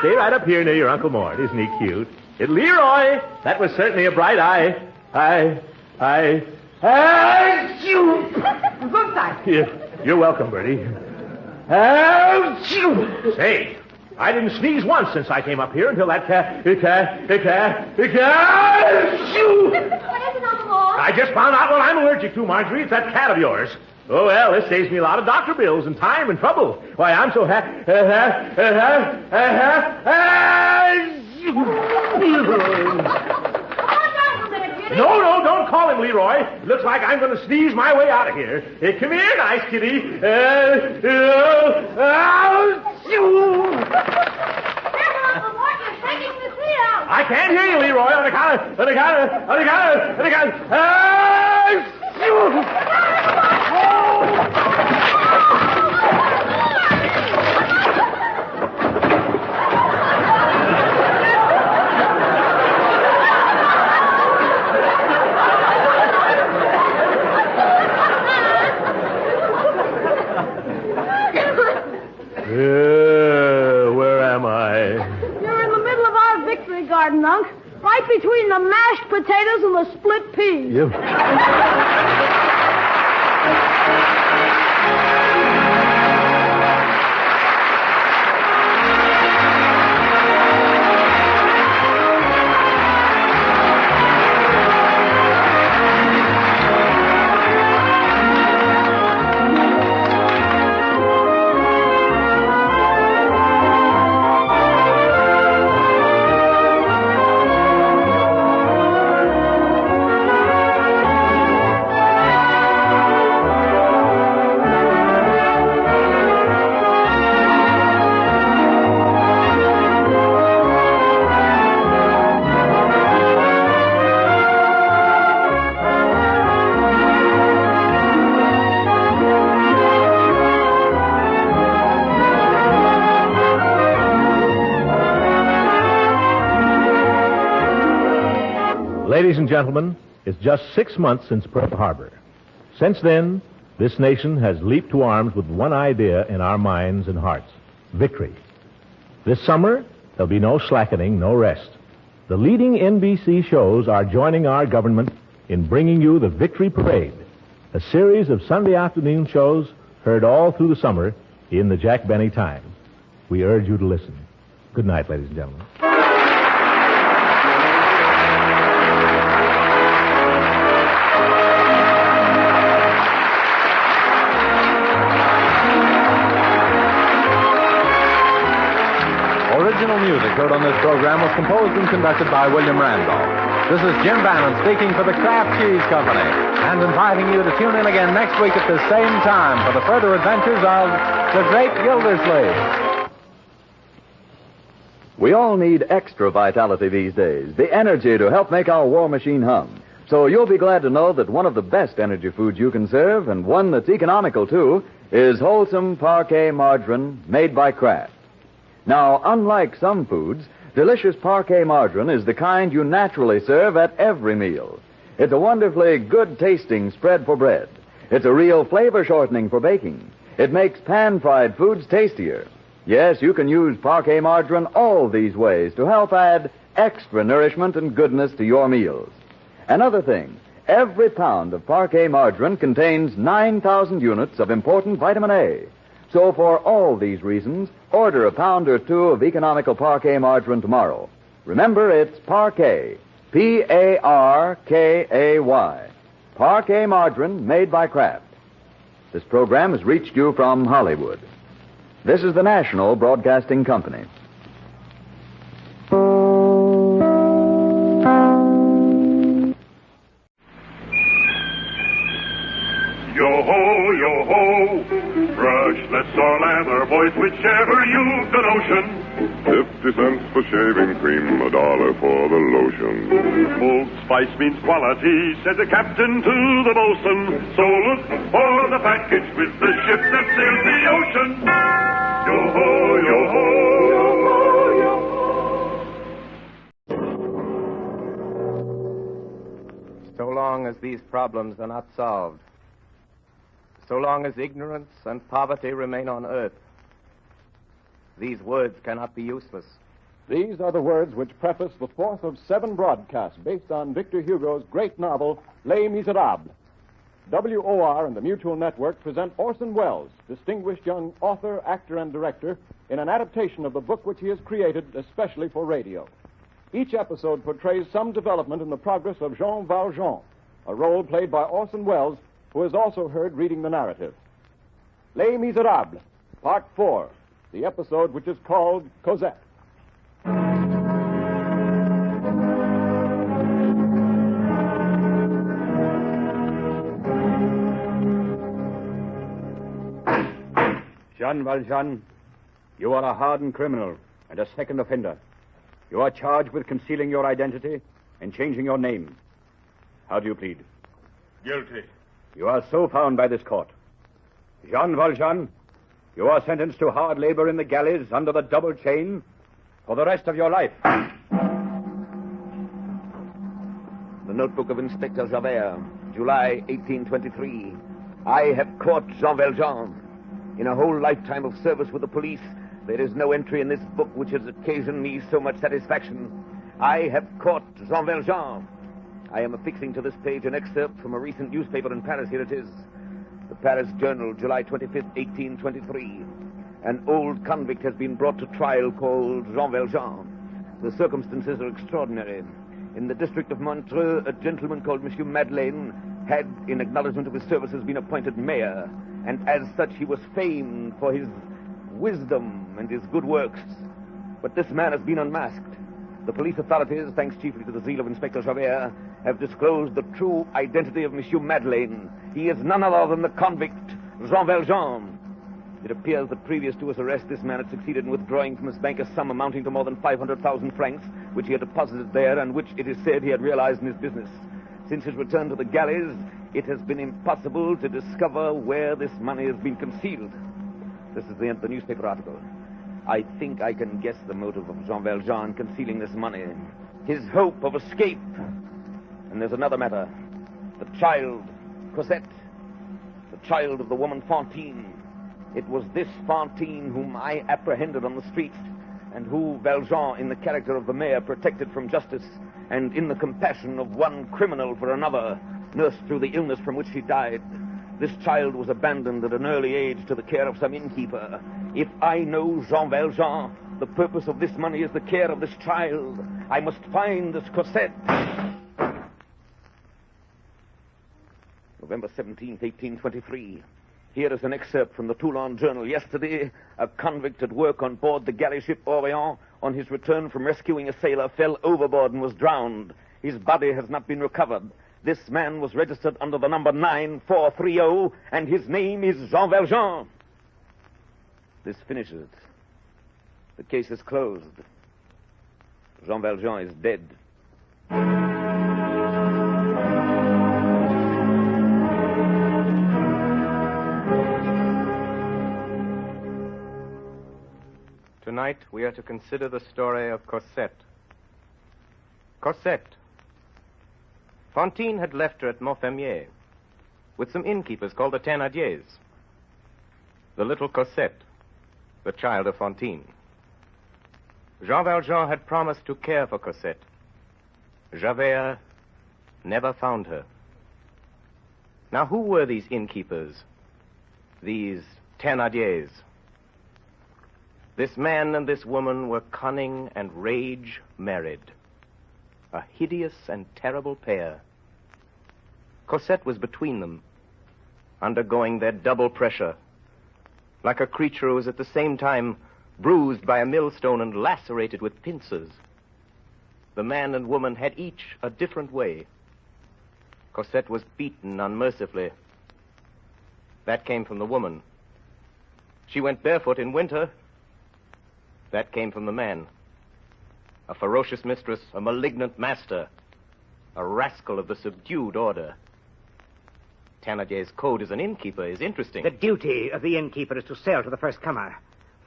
M: Stay right up here near your Uncle Mort. Isn't he cute? Leroy, that was certainly a bright eye.
P: Good sight.
M: You're welcome, Bertie. Say, I didn't sneeze once since I came up here until that
F: What is it, Uncle Mort?
M: I just found out what I'm allergic to, Marjorie. It's that cat of yours. Oh, well, this saves me a lot of doctor bills and time and trouble. Why, I'm so No, don't call him, Leroy. It looks like I'm going to sneeze my way out of here. Hey, come here, nice kitty. I can't hear you, Leroy, on account where am I?
O: You're in the middle of our victory garden, Unc. Right between the mashed potatoes and the split peas.
L: Yep.
M: Ladies and gentlemen, it's just 6 months since Pearl Harbor. Since then, this nation has leaped to arms with one idea in our minds and hearts: victory. This summer, there'll be no slackening, no rest. The leading NBC shows are joining our government in bringing you the Victory Parade, a series of Sunday afternoon shows heard all through the summer in the Jack Benny Times. We urge you to listen. Good night, ladies and gentlemen.
L: Original music heard on this program was composed and conducted by William Randolph. This is Jim Bannon speaking for the Kraft Cheese Company and inviting you to tune in again next week at the same time for the further adventures of the great Gildersleeve.
R: We all need extra vitality these days, the energy to help make our war machine hum. So you'll be glad to know that one of the best energy foods you can serve, and one that's economical too, is wholesome parquet margarine made by Kraft. Now, unlike some foods, delicious parquet margarine is the kind you naturally serve at every meal. It's a wonderfully good-tasting spread for bread. It's a real flavor shortening for baking. It makes pan-fried foods tastier. Yes, you can use parquet margarine all these ways to help add extra nourishment and goodness to your meals. Another thing, every pound of parquet margarine contains 9,000 units of important vitamin A. So for all these reasons, order a pound or two of economical parquet margarine tomorrow. Remember, it's parquet, Parkay. Parquet margarine made by Kraft. This program has reached you from Hollywood. This is the National Broadcasting Company.
S: Yo-ho, yo-ho, brushless or lather, boys, whichever you've the notion.
T: 50 cents for shaving cream, $1 for the lotion.
S: Old Spice means quality, said the captain to the bosun. So look for the package with the ship that sails the ocean. Yo-ho, yo-ho, yo-ho.
B: So long as these problems are not solved, so long as ignorance and poverty remain on earth, these words cannot be useless.
U: These are the words which preface the fourth of 7 broadcasts based on Victor Hugo's great novel, Les Miserables. WOR and the Mutual Network present Orson Welles, distinguished young author, actor, and director, in an adaptation of the book which he has created especially for radio. Each episode portrays some development in the progress of Jean Valjean, a role played by Orson Welles, who is also heard reading the narrative. Les Miserables, Part 4, the episode which is called Cosette.
E: Jean Valjean, you are a hardened criminal and a second offender. You are charged with concealing your identity and changing your name. How do you plead?
J: Guilty.
E: You are so found by this court. Jean Valjean, you are sentenced to hard labor in the galleys under the double chain for the rest of your life.
V: The notebook of Inspector Javert, July 1823. I have caught Jean Valjean. In a whole lifetime of service with the police, there is no entry in this book which has occasioned me so much satisfaction. I have caught Jean Valjean. I am affixing to this page an excerpt from a recent newspaper in Paris. Here it is. The Paris Journal, July 25th, 1823. An old convict has been brought to trial called Jean Valjean. The circumstances are extraordinary. In the district of Montreux, a gentleman called Monsieur Madeleine had, in acknowledgement of his services, been appointed mayor, and as such he was famed for his wisdom and his good works. But this man has been unmasked. The police authorities, thanks chiefly to the zeal of Inspector Javert, have disclosed the true identity of Monsieur Madeleine. He is none other than the convict, Jean Valjean. It appears that previous to his arrest, this man had succeeded in withdrawing from his bank a sum amounting to more than 500,000 francs, which he had deposited there and which, it is said, he had realized in his business. Since his return to the galleys, it has been impossible to discover where this money has been concealed. This is the end of the newspaper article. I think I can guess the motive of Jean Valjean concealing this money. His hope of escape. And there's another matter. The child, Cosette. The child of the woman Fantine. It was this Fantine whom I apprehended on the streets, and who Valjean, in the character of the mayor, protected from justice, and in the compassion of one criminal for another, nursed through the illness from which she died. This child was abandoned at an early age to the care of some innkeeper. If I know Jean Valjean, the purpose of this money is the care of this child. I must find this Cosette. November 17th, 1823. Here is an excerpt from the Toulon Journal. Yesterday, a convict at work on board the galley ship Orient, on his return from rescuing a sailor, fell overboard and was drowned. His body has not been recovered. This man was registered under the number 9430, and his name is Jean Valjean. This finishes it. The case is closed. Jean Valjean is dead.
B: Tonight we are to consider the story of Cosette. Cosette. Fantine had left her at Montfermier with some innkeepers called the Thénardiers. The little Cosette, the child of Fantine. Jean Valjean had promised to care for Cosette. Javert never found her. Now, who were these innkeepers? These Thénardiers? This man and this woman were cunning and rage married. A hideous and terrible pair. Cosette was between them, undergoing their double pressure, like a creature who was at the same time bruised by a millstone and lacerated with pincers. The man and woman had each a different way. Cosette was beaten unmercifully. That came from the woman. She went barefoot in winter. That came from the man. A ferocious mistress, a malignant master, a rascal of the subdued order. Thénardier's code as an innkeeper is interesting.
W: The duty of the innkeeper is to sell to the first comer.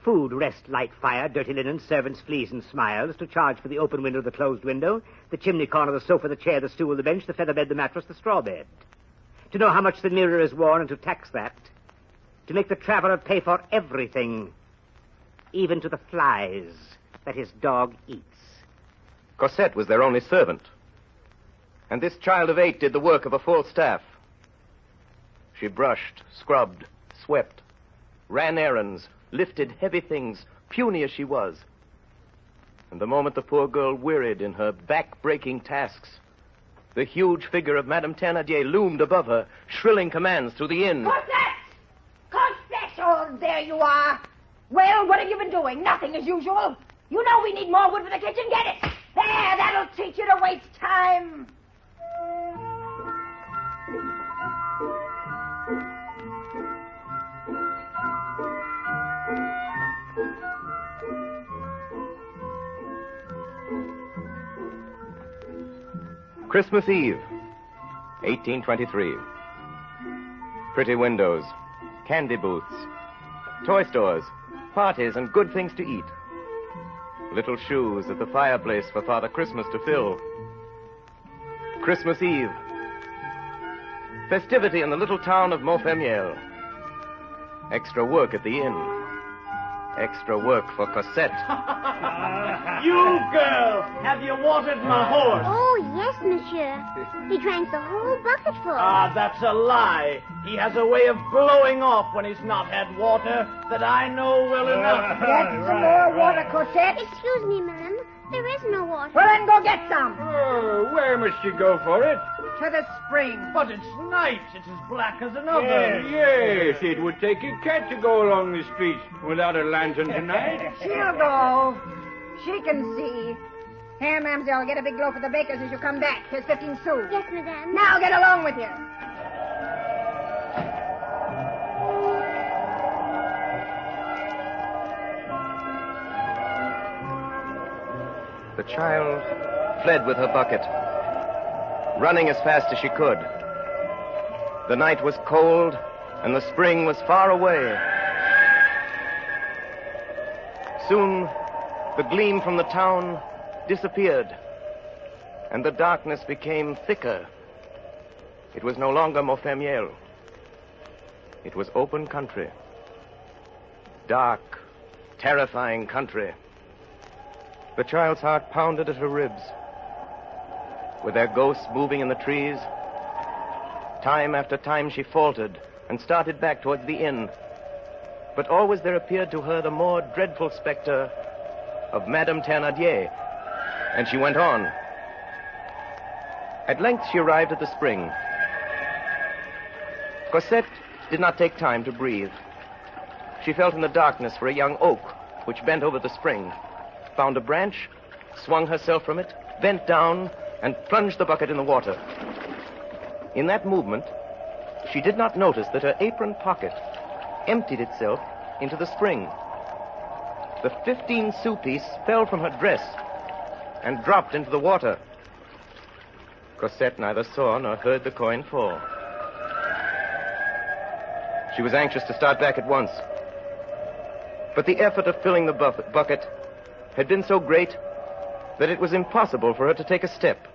W: Food, rest, light, fire, dirty linen, servants, fleas, and smiles, to charge for the open window, the closed window, the chimney corner, the sofa, the chair, the stool, the bench, the feather bed, the mattress, the straw bed. To know how much the mirror is worn and to tax that. To make the traveler pay for everything, even to the flies that his dog eats.
B: Cosette was their only servant. And this child of 8 did the work of a full staff.
D: She brushed, scrubbed, swept, ran errands, lifted heavy things, puny as she was. And the moment the poor girl wearied in her back-breaking tasks, the huge figure of Madame Thénardier loomed above her, shrilling commands through the inn.
P: Cosette! Cosette! Oh, there you are. Well, what have you been doing? Nothing as usual. You know we need more wood for the kitchen. Get it. There, that'll teach you to waste time.
D: Christmas Eve, 1823. Pretty windows, candy booths, toy stores, parties, and good things to eat. Little shoes at the fireplace for Father Christmas to fill. Christmas Eve. Festivity in the little town of Montfermeil. Extra work at the inn. Extra work for Cosette.
H: You girl, have you watered my horse?
F: Oh, yes, monsieur. He drank the whole bucket full.
H: Ah, that's a lie. He has a way of blowing off when he's not had water that I know well enough.
P: Get some more water, Cosette.
F: Excuse me, ma'am. There is no water.
P: Well, then go get some.
H: Oh, where must you go for it?
P: To the spring.
H: But it's night. It's as black as an oven.
I: Yes, it would take a cat to go along the streets without a lantern tonight.
P: She'll go. She can see. Here, mademoiselle, get a big loaf of the baker's as you come back. Here's 15 sous.
F: Yes, madame.
P: Now get along with you.
D: The child fled with her bucket, running as fast as she could. The night was cold, and the spring was far away. Soon, the gleam from the town disappeared, and the darkness became thicker. It was no longer Montfermeil. It was open country. Dark, terrifying country. The child's heart pounded at her ribs. With their ghosts moving in the trees, time after time she faltered and started back towards the inn. But always there appeared to her the more dreadful specter of Madame Thénardier, and she went on. At length she arrived at the spring. Cosette did not take time to breathe. She felt in the darkness for a young oak which bent over the spring, found a branch, swung herself from it, bent down, and plunged the bucket in the water. In that movement, she did not notice that her apron pocket emptied itself into the spring. The 15-sou piece fell from her dress and dropped into the water. Cosette neither saw nor heard the coin fall. She was anxious to start back at once. But the effort of filling the bucket had been so great that it was impossible for her to take a step.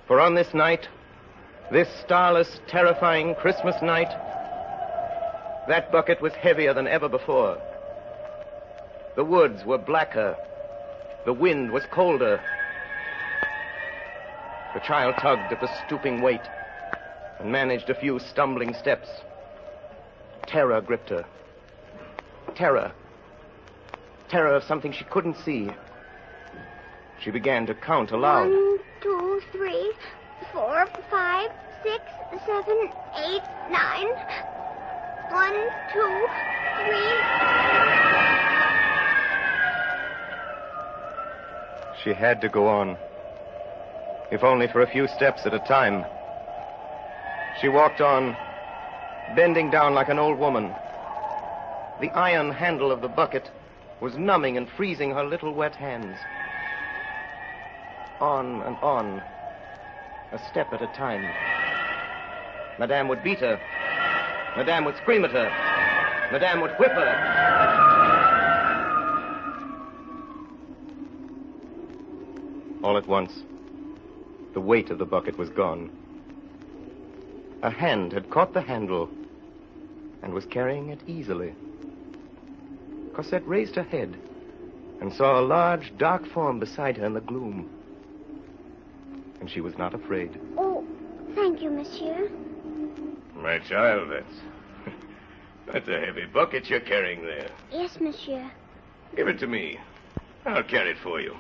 D: For on this night, this starless, terrifying Christmas night, that bucket was heavier than ever before. The woods were blacker. The wind was colder. The child tugged at the stooping weight and managed a few stumbling steps. Terror gripped her. Terror. Terror of something she couldn't see. She began to count aloud.
F: 1, 2, 3, 4, 5, 6, 7, 8, 9. 1, 2, 3.
D: She had to go on, if only for a few steps at a time. She walked on, bending down like an old woman. The iron handle of the bucket was numbing and freezing her little wet hands. On and on, a step at a time. Madame would beat her. Madame would scream at her. Madame would whip her. All at once, the weight of the bucket was gone. A hand had caught the handle and was carrying it easily. Cosette raised her head and saw a large, dark form beside her in the gloom. And she was not afraid.
F: Oh, thank you, monsieur.
D: My child, that's a heavy bucket you're carrying there.
F: Yes, monsieur.
D: Give it to me. I'll carry it for you.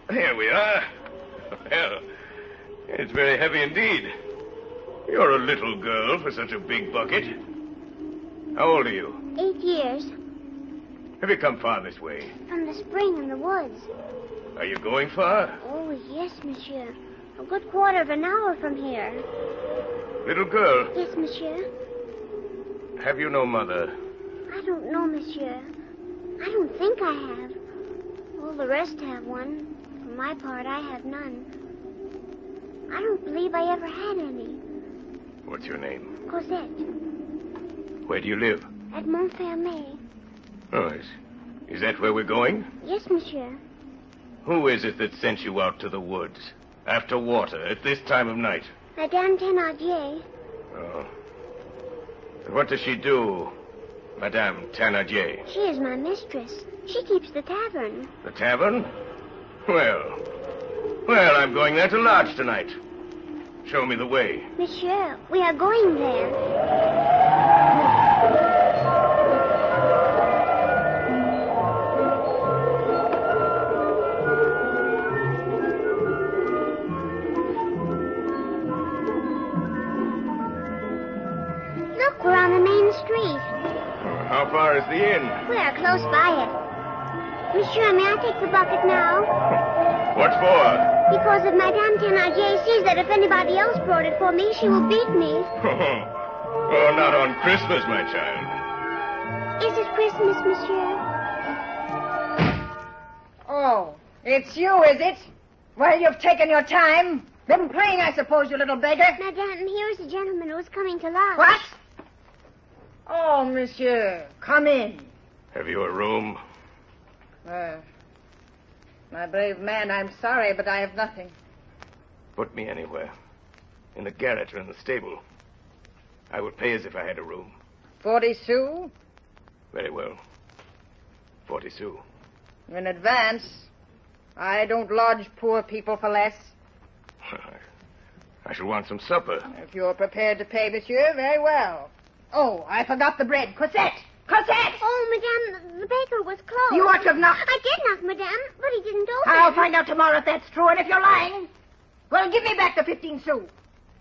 D: Here we are. Well, it's very heavy indeed. You're a little girl for such a big bucket. How old are you?
F: 8 years.
D: Have you come far this way?
F: From the spring in the woods.
D: Are you going far?
F: Oh, yes, monsieur. A good quarter of an hour from here.
D: Little girl,
F: Yes, monsieur.
D: have you no mother?
F: I don't know, monsieur. I don't think I have. All the rest have one. For my part, I have none. I don't believe I ever had any.
D: What's your name?
F: Cosette.
D: Where do you live?
F: At Montfermeil.
D: Oh, is that where we're going?
F: Yes, monsieur.
D: Who is it that sent you out to the woods? After water, at this time of night?
F: Madame Thénardier.
D: Oh. And what does she do, Madame Thénardier?
F: She is my mistress. She keeps the tavern.
D: The tavern? Well, I'm going there to lodge tonight. Show me the way.
F: Monsieur, we are going there. Look, we're on the main street.
D: How far is the inn?
F: We are close by it. Monsieur, may I take the bucket now?
D: What for?
F: Because if Madame Thénardier sees that if anybody else brought it for me, she will beat me.
D: Oh, not on Christmas, my child.
F: Is it Christmas, monsieur?
P: Oh, it's you, is it? Well, you've taken your time. Been playing, I suppose, you little beggar.
F: Madame, here's a gentleman who's coming to lodge.
P: What? Oh, monsieur, come in.
D: Have you a room?
P: My brave man, I'm sorry, but I have nothing.
D: Put me anywhere. In the garret or in the stable. I would pay as if I had a room.
P: 40 sous?
D: Very well. 40 sous.
P: In advance. I don't lodge poor people for less.
D: I shall want some supper.
P: If you're prepared to pay, monsieur, very well. Oh, I forgot the bread. Cosette! Cosette!
F: Oh, madame, the baker was closed.
P: You ought to have knocked.
F: I did knock, madame, but he didn't open.
P: I'll find out tomorrow if that's true, and if you're lying, well, give me back the 15 sous.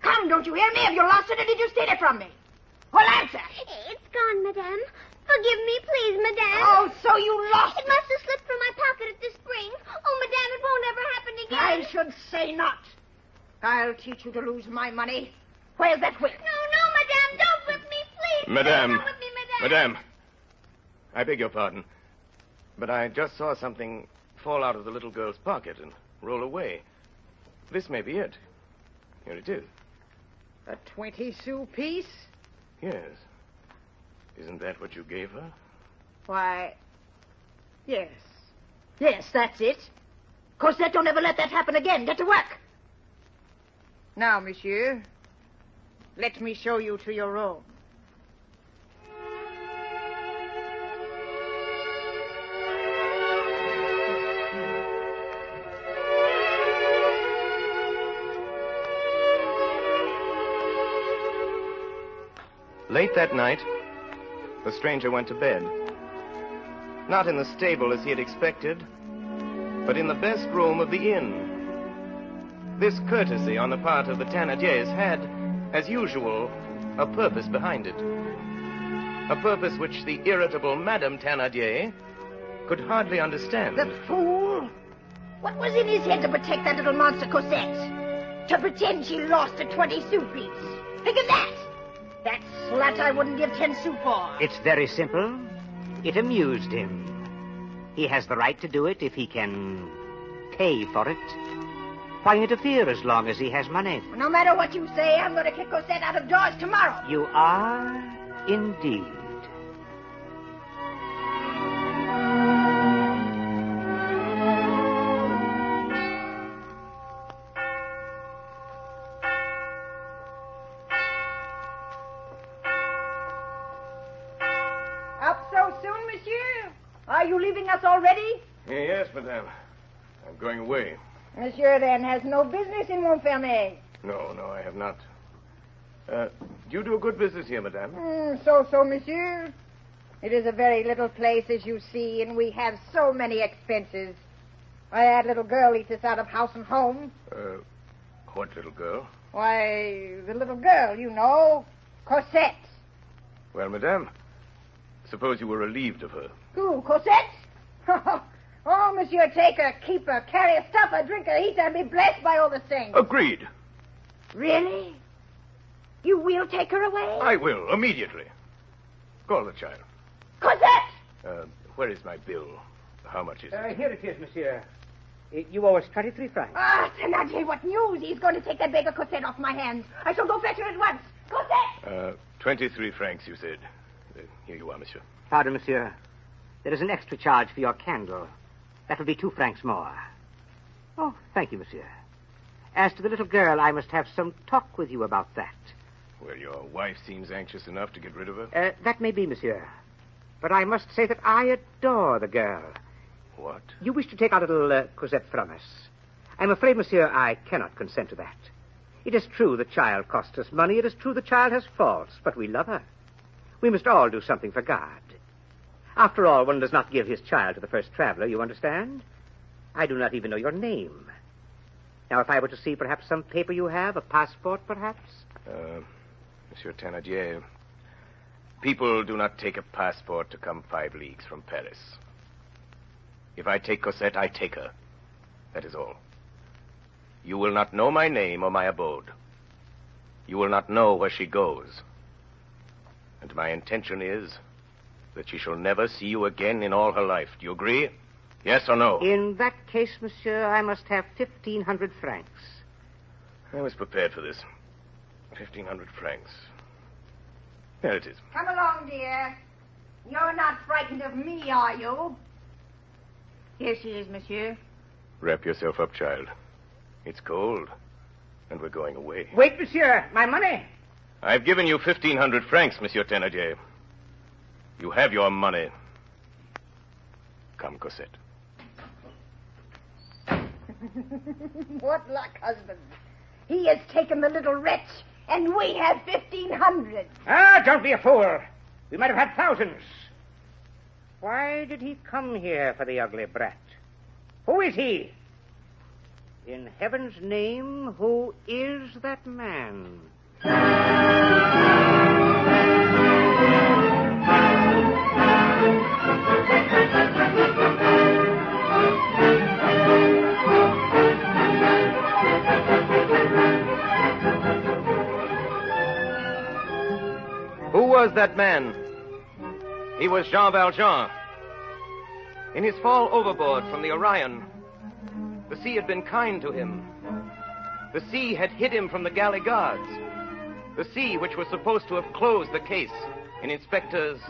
P: Come, don't you hear me? Have you lost it, or did you steal it from me? Well, answer.
F: It's gone, madame. Forgive me, please, madame.
P: Oh, so you lost
F: it. It must have slipped from my pocket at the spring. Oh, madame, it won't ever happen again.
P: I should say not. I'll teach you to lose my money. Where's that whip?
F: No, madame, don't whip me, please.
D: Madame.
F: Don't whip me, madame.
D: Madame. I beg your pardon, but I just saw something fall out of the little girl's pocket and roll away. This may be it. Here it is.
P: A 20 sou piece?
D: Yes. Isn't that what you gave her?
P: Why, yes. Yes, that's it. Cosette, don't ever let that happen again. Get to work. Now, monsieur, let me show you to your room.
D: Late that night, the stranger went to bed. Not in the stable as he had expected, but in the best room of the inn. This courtesy on the part of the Thénardiers had, as usual, a purpose behind it. A purpose which the irritable Madame Thénardier could hardly understand.
P: The fool! What was in his head to protect that little monster Cosette? To pretend she lost a 20 sou piece. Think of that! That slut I wouldn't give 10 sous for.
W: It's very simple. It amused him. He has the right to do it if he can pay for it. Why interfere as long as he has money?
P: No matter what you say, I'm going to kick Cosette out of doors tomorrow.
W: You are indeed.
P: Up so soon, monsieur? Are you leaving us already?
D: Yes, madame. I'm going away.
P: Monsieur, then, has no business in Montfermeil.
D: No, I have not. You do a good business here, madame.
P: So, monsieur. It is a very little place, as you see, and we have so many expenses. Why, that little girl eats us out of house and home.
D: What little girl?
P: Why, the little girl, you know, Cosette.
D: Well, madame, suppose you were relieved of her.
P: Who, Cosette? Oh, monsieur, take her, keep her, carry her, stuff her, drink her, eat her, and be blessed by all the saints.
D: Agreed.
P: Really? You will take her away?
D: I will, immediately. Call the child.
P: Cosette!
D: Where is my bill? How much is it?
W: Here it is, monsieur. You owe us 23 francs.
P: Ah, Thénardier, what news? He's going to take that beggar Cosette off my hands. I shall go fetch her at once. Cosette!
D: 23 francs, you said. Here you are, monsieur.
W: Pardon, monsieur. There is an extra charge for your candle. That will be 2 francs more. Oh, thank you, monsieur. As to the little girl, I must have some talk with you about that.
D: Well, your wife seems anxious enough to get rid of her.
W: That may be, monsieur. But I must say that I adore the girl.
D: What?
W: You wish to take our little Cosette from us. I'm afraid, monsieur, I cannot consent to that. It is true the child costs us money. It is true the child has faults, but we love her. We must all do something for God. After all, one does not give his child to the first traveler, you understand? I do not even know your name. Now, if I were to see perhaps some paper you have, a passport, perhaps?
D: Monsieur Thénardier, people do not take a passport to come 5 leagues from Paris. If I take Cosette, I take her. That is all. You will not know my name or my abode. You will not know where she goes. And my intention is that she shall never see you again in all her life. Do you agree? Yes or no?
W: In that case, monsieur, I must have 1,500 francs.
D: I was prepared for this. 1,500 francs. There it is.
P: Come along, dear. You're not frightened of me, are you? Here she is, monsieur.
D: Wrap yourself up, child. It's cold, and we're going away.
W: Wait, monsieur. My money.
D: I've given you 1,500 francs, Monsieur Thénardier. You have your money. Come, Cosette.
P: What luck, husband. He has taken the little wretch, and we have 1,500.
W: Ah, don't be a fool. We might have had thousands. Why did he come here for the ugly brat? Who is he? In heaven's name, who is that man?
D: Who was that man? He was Jean Valjean. In his fall overboard from the Orion, the sea had been kind to him. The sea had hid him from the galley guards. The sea which was supposed to have closed the case in Inspector's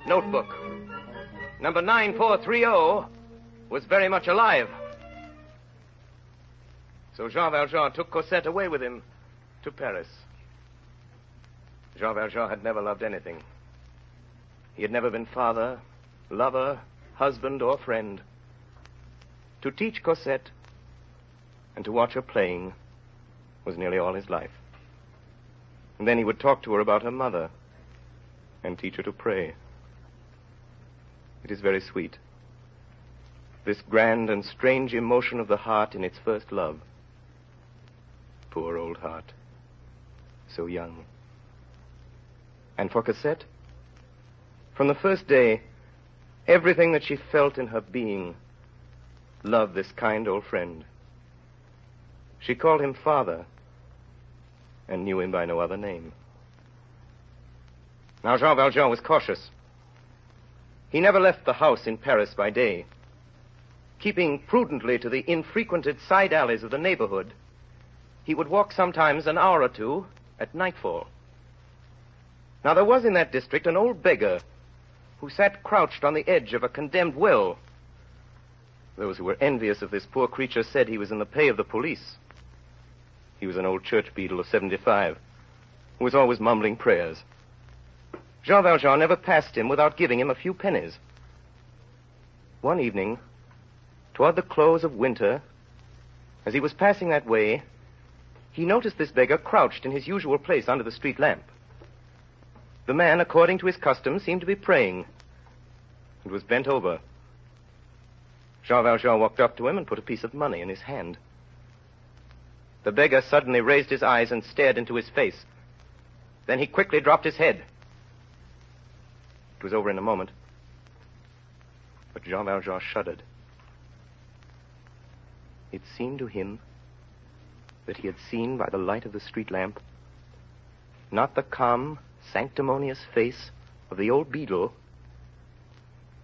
D: notebook. Number 9430 was very much alive. So Jean Valjean took Cosette away with him to Paris. Jean Valjean had never loved anything. He had never been father, lover, husband, or friend. To teach Cosette and to watch her playing was nearly all his life. And then he would talk to her about her mother and teach her to pray. It is very sweet. This grand and strange emotion of the heart in its first love. Poor old heart. So young. And for Cosette, from the first day, everything that she felt in her being loved this kind old friend. She called him father and knew him by no other name. Now, Jean Valjean was cautious. He never left the house in Paris by day. Keeping prudently to the infrequented side alleys of the neighborhood, he would walk sometimes an hour or two at nightfall. Now, there was in that district an old beggar who sat crouched on the edge of a condemned well. Those who were envious of this poor creature said he was in the pay of the police. He was an old church beadle of 75 who was always mumbling prayers. Jean Valjean never passed him without giving him a few pennies. One evening, toward the close of winter, as he was passing that way, he noticed this beggar crouched in his usual place under the street lamp. The man, according to his custom, seemed to be praying and was bent over. Jean Valjean walked up to him and put a piece of money in his hand. The beggar suddenly raised his eyes and stared into his face. Then he quickly dropped his head. It was over in a moment. But Jean Valjean shuddered. It seemed to him that he had seen by the light of the street lamp not the calm, sanctimonious face of the old beadle,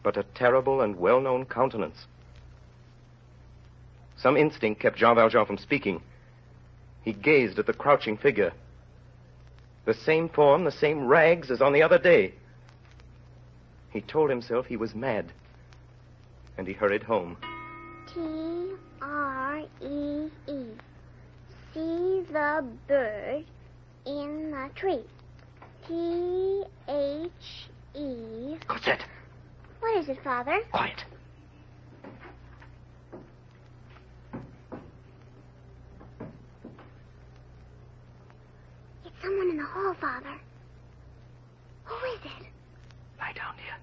D: but a terrible and well-known countenance. Some instinct kept Jean Valjean from speaking. He gazed at the crouching figure. The same form, the same rags as on the other day. He told himself he was mad, and he hurried home.
F: T-R-E-E. See the bird in the tree. T-H-E.
V: Cosette.
F: What is it, Father?
V: Quiet.
F: It's someone in the hall, Father. Who is it?
V: Lie down, dear.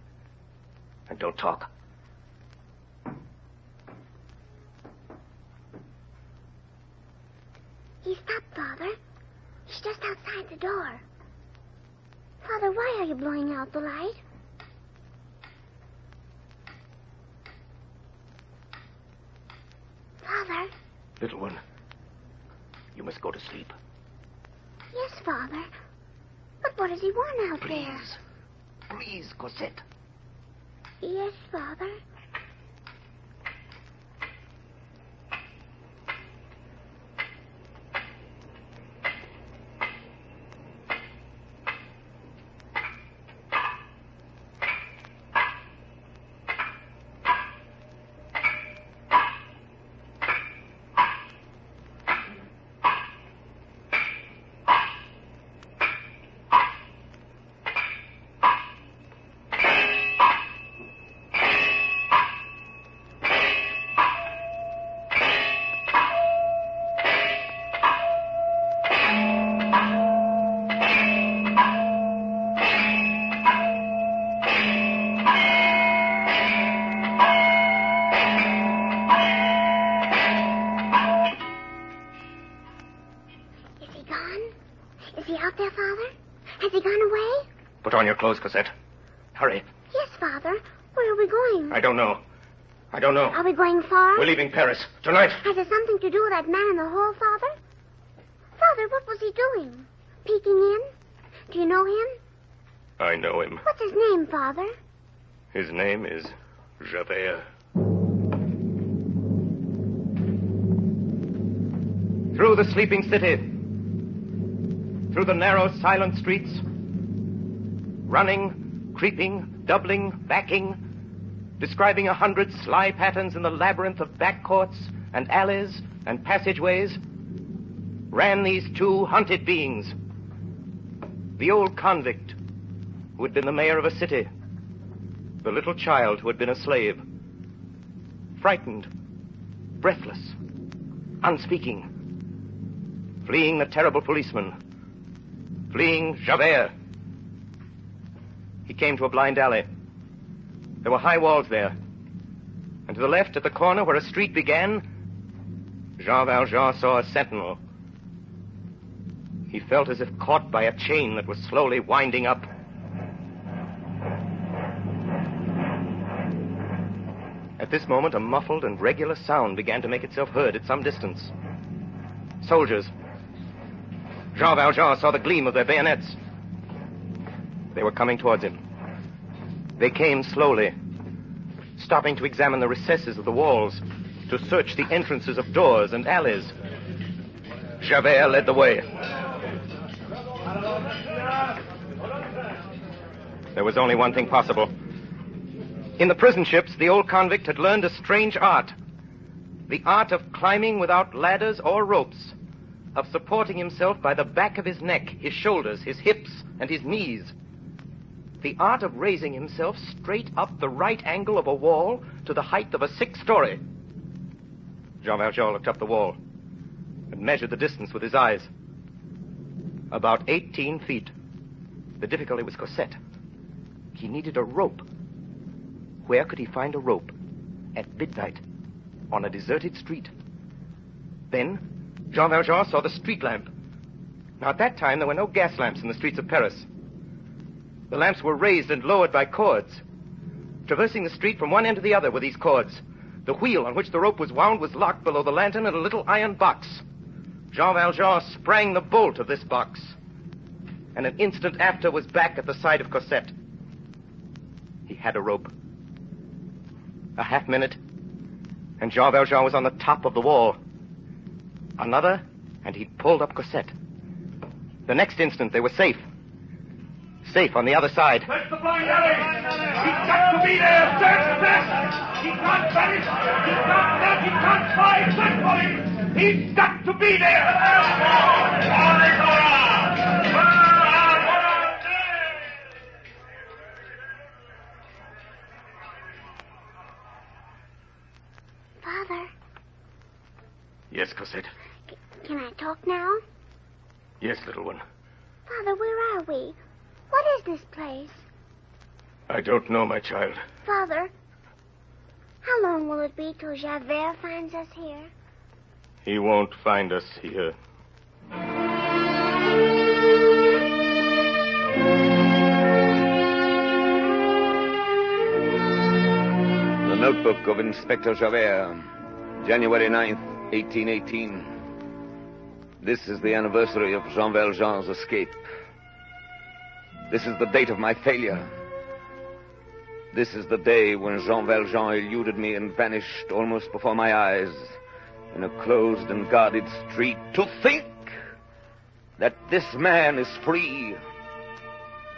V: And don't talk.
F: He stopped, Father. He's just outside the door. Father, why are you blowing out the light? Father?
V: Little one, you must go to sleep.
F: Yes, Father. But what does he want out there?
V: Please, Cosette.
F: Yes, Father.
V: Put on your clothes, Cosette. Hurry.
F: Yes, Father. Where are we going?
V: I don't know.
F: Are we going far?
V: We're leaving Paris. Tonight.
F: Has it something to do with that man in the hall, Father? Father, what was he doing? Peeking in? Do you know him?
V: I know him.
F: What's his name, Father?
V: His name is Javert.
D: Through the sleeping city, through the narrow, silent streets, running, creeping, doubling, backing, describing 100 sly patterns in the labyrinth of back courts and alleys and passageways, ran these two hunted beings. The old convict who had been the mayor of a city, the little child who had been a slave, frightened, breathless, unspeaking, fleeing the terrible policeman, fleeing Javert. He came to a blind alley. There were high walls there. And to the left, at the corner where a street began, Jean Valjean saw a sentinel. He felt as if caught by a chain that was slowly winding up. At this moment, a muffled and regular sound began to make itself heard at some distance. Soldiers. Jean Valjean saw the gleam of their bayonets. They were coming towards him. They came slowly, stopping to examine the recesses of the walls, to search the entrances of doors and alleys. Javert led the way. There was only one thing possible. In the prison ships, the old convict had learned a strange art. The art of climbing without ladders or ropes, of supporting himself by the back of his neck, his shoulders, his hips, and his knees. The art of raising himself straight up the right angle of a wall to the height of a 6th story. Jean Valjean looked up the wall and measured the distance with his eyes. About 18 feet. The difficulty was Cosette. He needed a rope. Where could he find a rope? At midnight, on a deserted street. Then, Jean Valjean saw the street lamp. Now, at that time, there were no gas lamps in the streets of Paris. The lamps were raised and lowered by cords. Traversing the street from one end to the other were these cords. The wheel on which the rope was wound was locked below the lantern in a little iron box. Jean Valjean sprang the bolt of this box, and an instant after was back at the side of Cosette. He had a rope. A half minute, and Jean Valjean was on the top of the wall. Another, and he'd pulled up Cosette. The next instant, they were safe. Safe on the other side.
S: Search the blind alley! He's got to be there! Search this! He can't vanish! He can't left! He can't fly! Search for him! He's got to be there!
F: Father,
D: Yes, Cosette.
F: can I talk now?
D: Yes, little one.
F: Father, where are we? What is this place?
D: I don't know, my child.
F: Father, how long will it be till Javert finds us here?
D: He won't find us here.
V: The Notebook of Inspector Javert, January 9th, 1818. This is the anniversary of Jean Valjean's escape. This is the date of my failure. This is the day when Jean Valjean eluded me and vanished almost before my eyes in a closed and guarded street. To think that this man is free,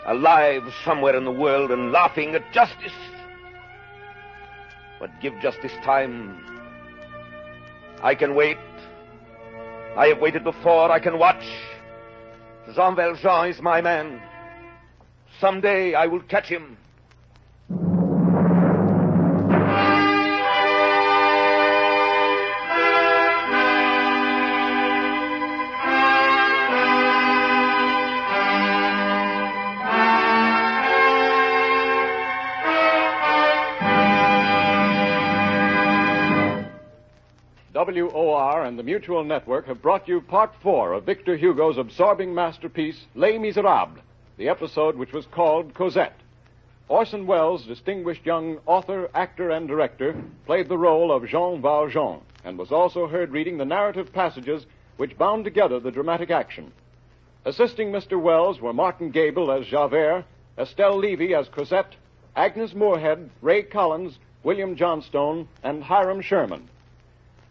V: alive somewhere in the world and laughing at justice. But give justice time. I can wait. I have waited before. I can watch. Jean Valjean is my man. Someday I will catch him.
U: WOR and the Mutual Network have brought you Part 4 of Victor Hugo's absorbing masterpiece, Les Miserables, the episode which was called Cosette. Orson Welles, distinguished young author, actor, and director, played the role of Jean Valjean and was also heard reading the narrative passages which bound together the dramatic action. Assisting Mr. Welles were Martin Gable as Javert, Estelle Levy as Cosette, Agnes Moorehead, Ray Collins, William Johnstone, and Hiram Sherman.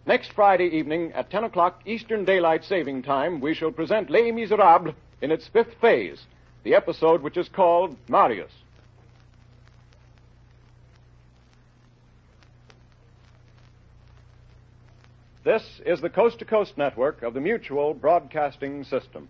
U: Next Friday evening at 10 o'clock Eastern Daylight Saving Time, we shall present Les Miserables in its fifth phase, the episode which is called Marius. This is the Coast to Coast Network of the Mutual Broadcasting System.